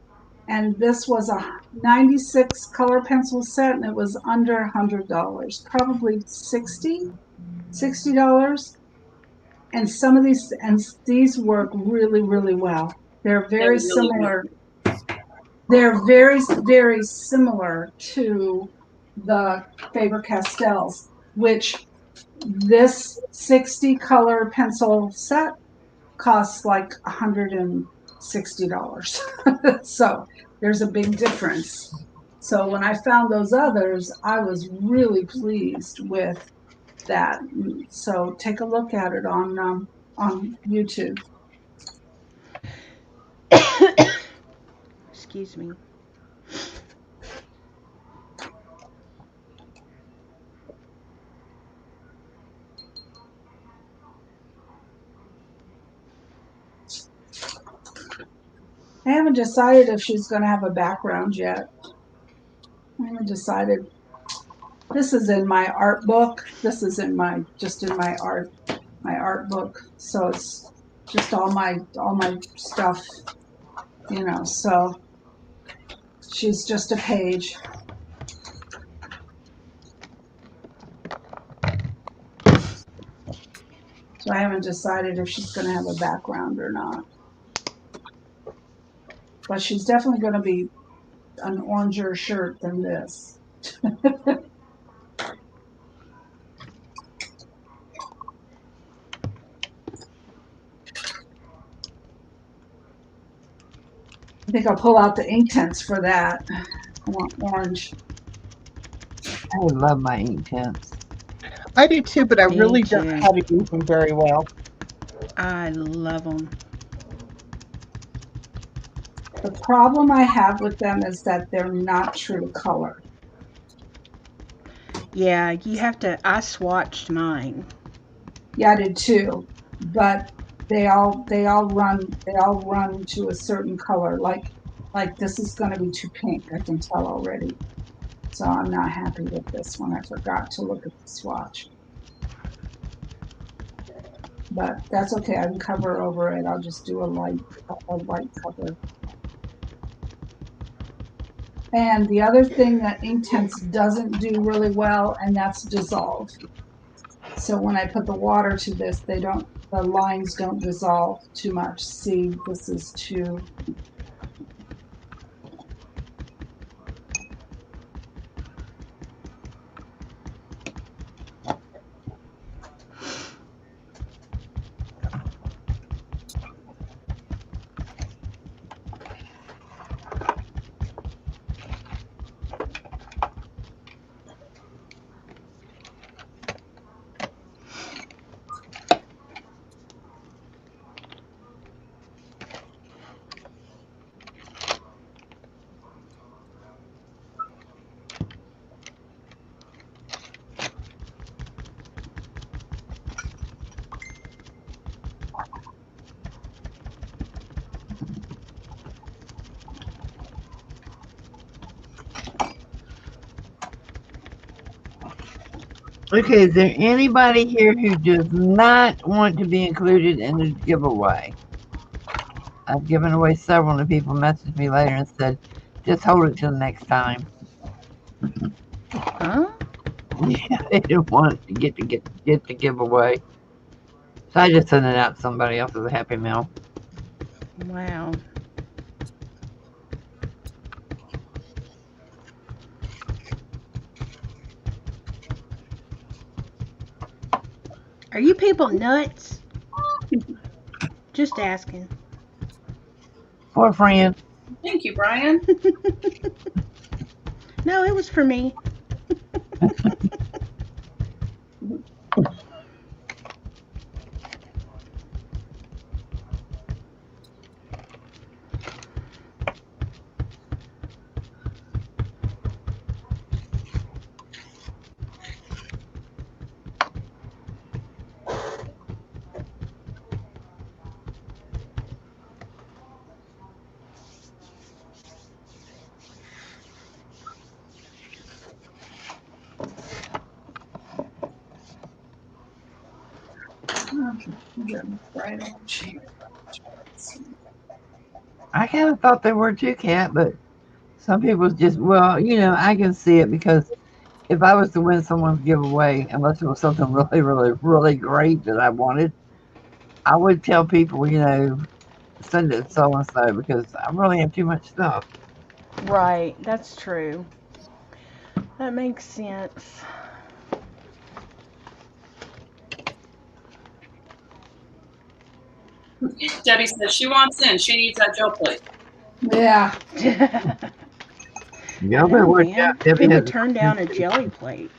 And this was a 96 color pencil set, and it was under $100, probably $60. And some of these work really, really well. They're very similar. They're very, very similar to the Faber-Castells, which this 60 color pencil set costs like $160. So there's a big difference. So when I found those others, I was really pleased with that. So take a look at it on YouTube. Excuse me. I haven't decided if she's going to have a background yet. I haven't decided. This is in my art book. This is in my art book. So it's just all my stuff, so she's just a page. So I haven't decided if she's going to have a background or not. But she's definitely going to be an oranger shirt than this. I think I'll pull out the Inktense for that. I want orange. I love my Inktense. I do too, but I Me really don't too. know how to use them very well. I love them. The problem I have with them is that they're not true to color. Yeah, you have to. I swatched mine. Yeah, I did too, but they all run to a certain color. Like this is going to be too pink. I can tell already. So I'm not happy with this one. I forgot to look at the swatch. But that's okay. I can cover over it. I'll just do a white cover. And the other thing that Inktense doesn't do really well, and that's dissolve. So when I put the water to this, the lines don't dissolve too much. See, this is too. Okay, is there anybody here who does not want to be included in the giveaway? I've given away several, and people messaged me later and said, just hold it till the next time. Huh? Yeah, they didn't want to get the giveaway. So I just sent it out to somebody else as a happy mail. Wow. Are you people nuts? Just asking. For a friend. Thank you, Brian. No, it was for me. They're bright orange here. I kind of thought they were too, Cat, but some people just, well, I can see it because if I was to win someone's giveaway, unless it was something really, really, really great that I wanted, I would tell people, send it so and so because I really have too much stuff. Right, that's true. That makes sense. Debbie says she wants in. She needs that gel plate. Yeah. Y'all better Oh, work man. out. Debbie Who has would turn down a jelly plate?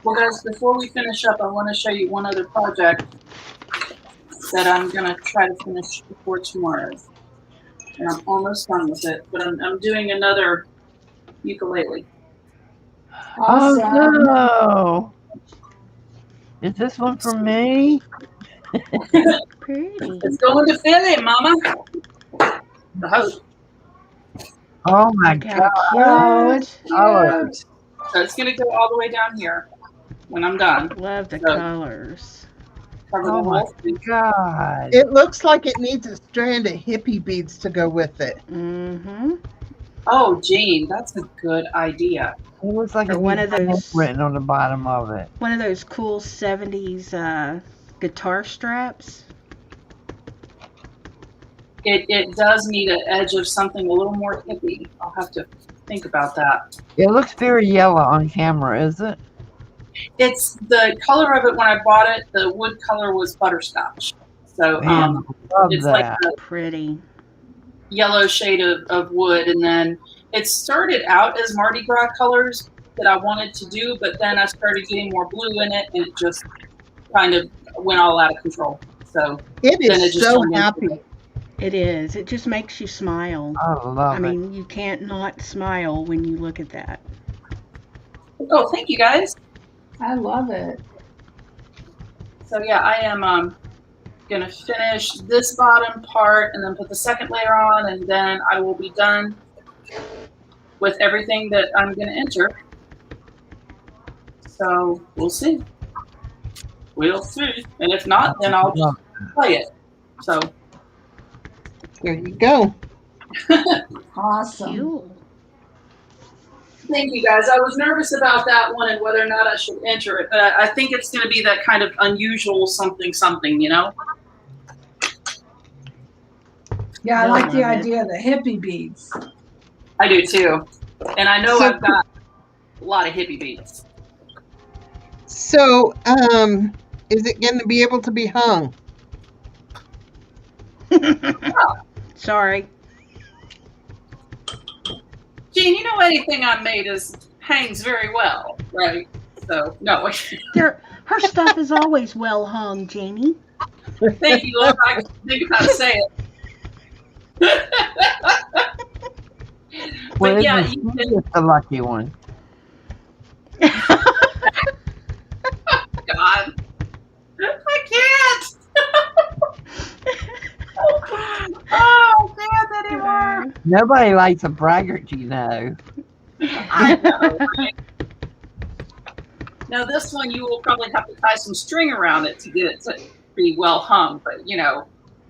Well, guys, before we finish up, I want to show you one other project that I'm going to try to finish before tomorrow. And I'm almost done with it, but I'm doing another ukulele. Awesome. Oh no! Is this one for me? Pretty. It's going to Philly, Mama. The host. Oh my Look god! how Oh, cute. it's Oh. cute. So it's going to go all the way down here when I'm done. Love the So- colors. Cover Oh the my whole thing. god! It looks like it needs a strand of hippie beads to go with it. Mm-hmm. Oh, Gene, that's a good idea. It looks like Or it one needs of those- written on the bottom of it. One of those cool 70s guitar straps. It does need an edge of something a little more hippie. I'll have to think about that. It looks very yellow on camera, is it? It's the color of it when I bought it. The wood color was butterscotch. So Man, I love it's that. like a Pretty. yellow shade of wood. And then it started out as Mardi Gras colors that I wanted to do, but then I started getting more blue in it and it just kind of went all out of control. So It Then it is just so turned into happy. It is. It just makes you smile. I love I it. mean, you can't not smile when you look at that. oh, thank you guys. I love it. So yeah, I am gonna finish this bottom part and then put the second layer on, and then I will be done with everything that I'm gonna enter. So we'll see. We'll see. And if not, then I'll just play it. So There you go. Awesome. Cute. thank you guys. I was nervous about that one and whether or not I should enter it, but I think it's gonna be that kind of unusual something, you know? Yeah, I I like the love it. idea of the hippie beads. I do too. And I know So- I've got a lot of hippie beats. So, is it going to be able to be hung? Sorry. Gene, you know anything I made hangs very well, right? So no. Her stuff is always well hung, Jamie. Thank you. Look, I can think of how to say it. Well, But yeah, isn't you she can, just the lucky one? God, I can't. Oh, can't anymore. Nobody likes a braggart, you know. I know, right? Now this one, you will probably have to tie some string around it to get it to be well hung, but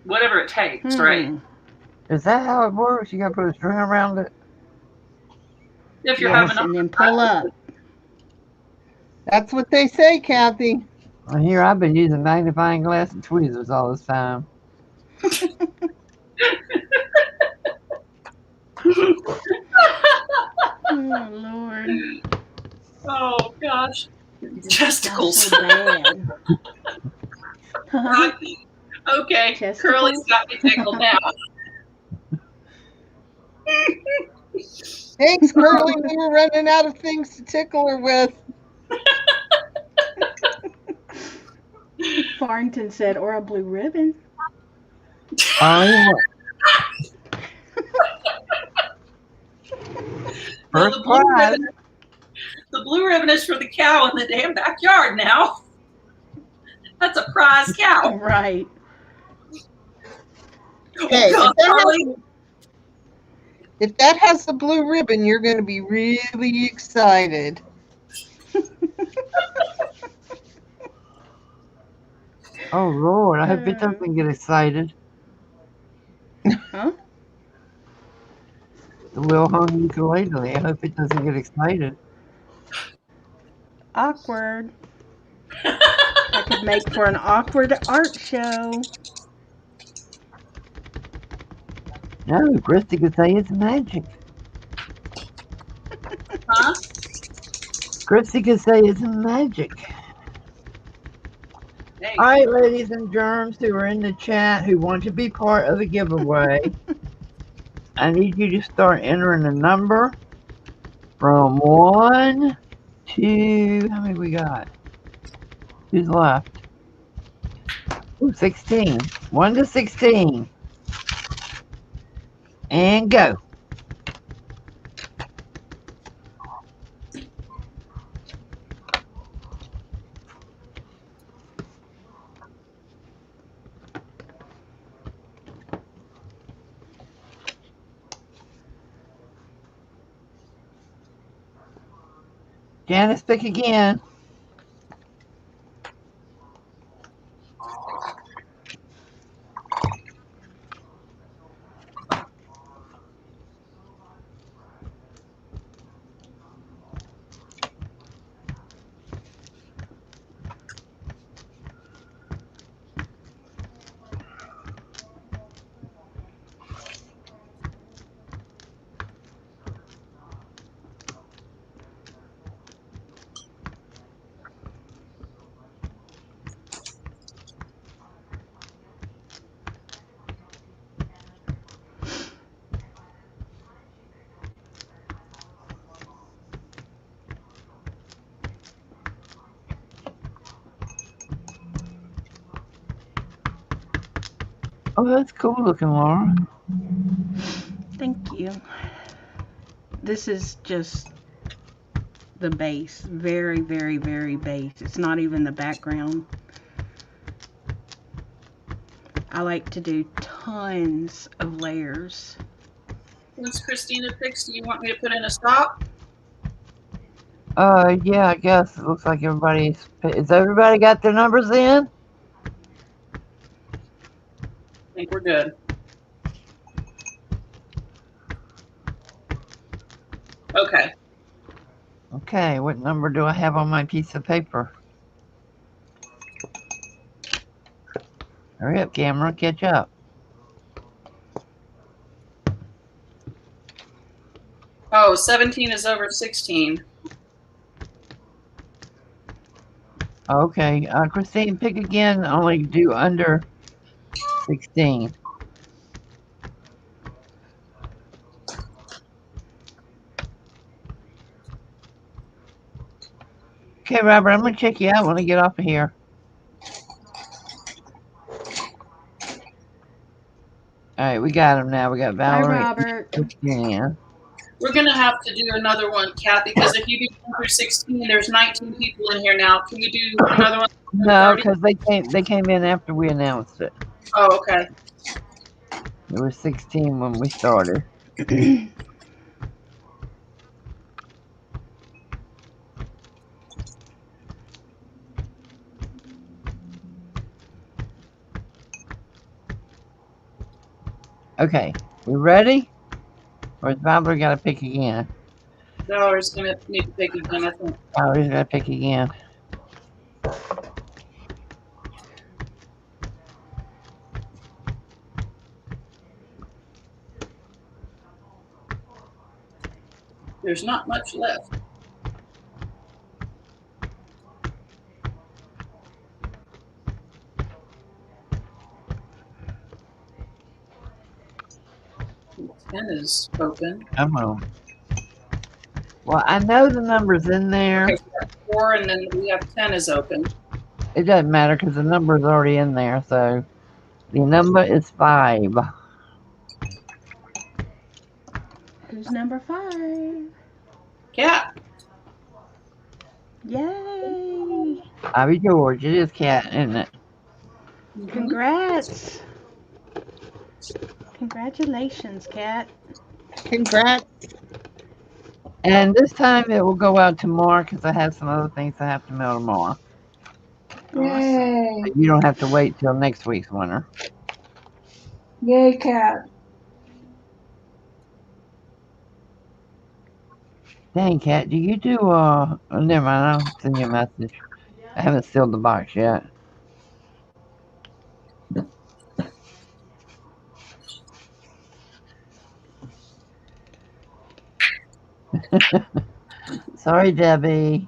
whatever it takes, right? Is that how it works? You gotta put a string around it? If you're Yes, having and then pull up. That's what they say, Kathy. And here I've been using magnifying glass and tweezers all this time. Oh, Lord. Oh gosh, That's testicles. so bad. Okay, Testicles? Curly's got me tickled now. Thanks, Curly. We were running out of things to tickle her with. Farrington said, or a blue ribbon. Oh, yeah. Well, First prize. the blue ribbon is for the cow in the damn backyard now. That's a prize cow. Right. Hey, Oh, Curly. if that has the blue ribbon, you're going to be really excited. Oh Lord, I hope it doesn't get excited. Huh? The Wilhelm ukulele. I hope it doesn't get excited. Awkward. That could make for an awkward art show. No, Christy could say it's magic. Huh? Christy could say it's magic. Hey. All right, ladies and germs who are in the chat who want to be part of the giveaway, I need you to start entering a number from 1 to, how many we got? Who's left? Ooh, 16. 1 to 16. And go. Janice, pick again. Oh, that's cool looking, Laura. Thank you. This is just the base. Very, very, very base. It's not even the background. I like to do tons of layers. Once Christina picks, do you want me to put in a stop? Yeah, I guess it looks like everybody's. Has everybody got their numbers in? I think we're good. Okay. Okay, what number do I have on my piece of paper? Hurry up, camera, catch up. Oh, 17 is over 16. Okay, Christine, pick again. Only do under 16. Okay, Robert, I'm going to check you out when I get off of here. All right, we got him now. We got Bye, Valerie. Robert. Yeah. We're going to have to do another one, Kathy, because if you do 1 through 16, there's 19 people in here now. Can we do another one? No, because they came in after we announced it. Oh, okay. There were 16 when we started. Okay, we ready? Or is Valerie got to pick again? Valerie's going to need to pick again, I think. Valerie's got to pick again. There's not much left. Ten is open. Come on. Well, I know the number's in there. Okay, so we have 4, and then we have 10 is open. It doesn't matter because the number's already in there. So the number is 5. Who's number 5? Cat. Yay! Bobby George. It is Cat, isn't it? Congrats! Congratulations, Kat. Congrats. And this time it will go out tomorrow because I have some other things I have to mail tomorrow. Yay. But you don't have to wait till next week's winner. Yay, Cat. Dang, Cat, do you do, oh, never mind, I'll send you a message. I haven't sealed the box yet. Sorry, Debbie.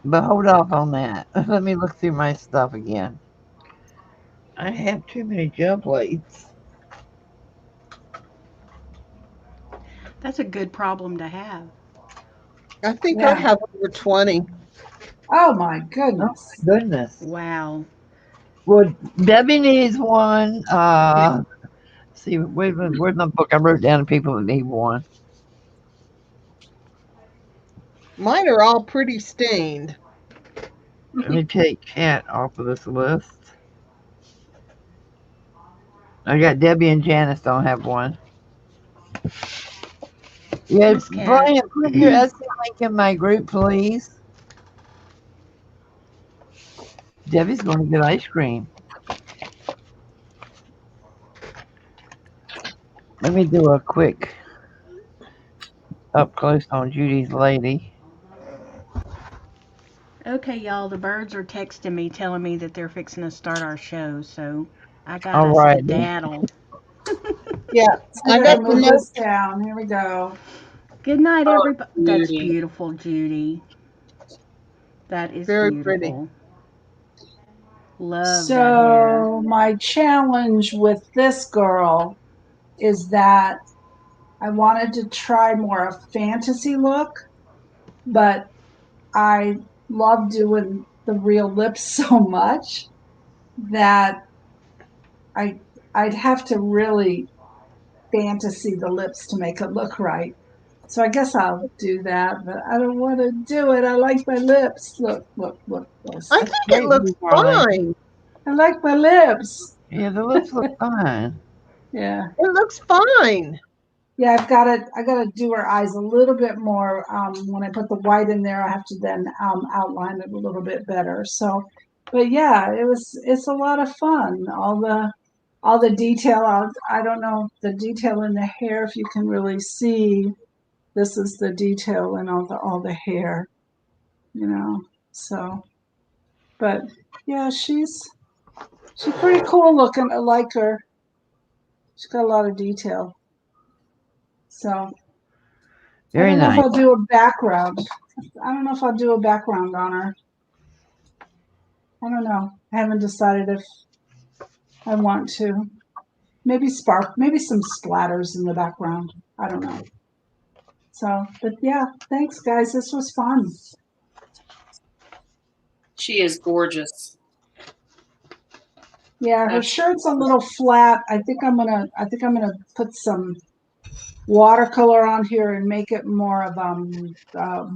But hold off on that. Let me look through my stuff again. I have too many gel plates. That's a good problem to have. I think Yeah. I have over 20. Oh my Oh, goodness. my goodness. Wow. Well, Debbie needs one. See, where's my book? I wrote down the people that need one. Mine are all pretty stained. Let me take Cat off of this list. I got Debbie and Janice don't have one. Yes, Cat. Brian, put your Etsy link in my group, please. Debbie's going to get ice cream. Let me do a quick up close on Judy's lady. Okay, y'all, the birds are texting me telling me that they're fixing to start our show, so I All gotta right. skedaddle. Yeah, I I gotta got the move note. this down. Here we go. Good night, Oh, everybody. That's Judy. beautiful, Judy. That is Very beautiful. pretty. Love that hair. So my challenge with this girl is that I wanted to try more a fantasy look, but I love doing the real lips so much that I'd have to really fantasy the lips to make it look right. So I guess I'll do that, but I don't want to do it. I like my lips. Look. I That's think great, it looks Marlene. fine. I like my lips. Yeah, the lips look fine. Yeah. It looks fine. Yeah, I gotta do her eyes a little bit more. When I put the white in there, I have to then outline it a little bit better. So, but yeah, it's a lot of fun. All the detail. I don't know the detail in the hair. If you can really see, this is the detail in all the hair. You know. So, but yeah, she's pretty cool looking. I like her. She's got a lot of detail. So. Very I don't know nice. if I'll do a background. I don't know if I'll do a background on her. I don't know. I haven't decided if I want to. Maybe some splatters in the background. I don't know. So, but yeah, thanks guys. This was fun. She is gorgeous. Yeah, her shirt's a little flat. I think I'm gonna put some watercolor on here and make it more of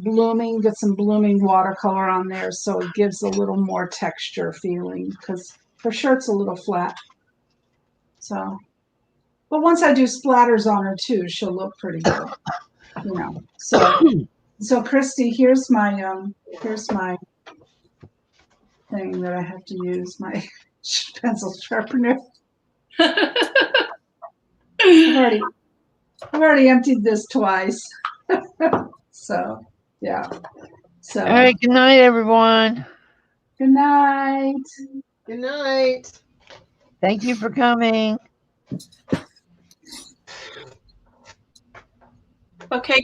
blooming. Get some blooming watercolor on there so it gives a little more texture feeling because her shirt's a little flat. So, but once I do splatters on her too, she'll look pretty good. You know. So Christy, here's my thing that I have to use, my pencil sharpener. I've already emptied this twice. So, yeah. So, All right, good night, everyone. good night. Good night. Thank you for coming. Okay,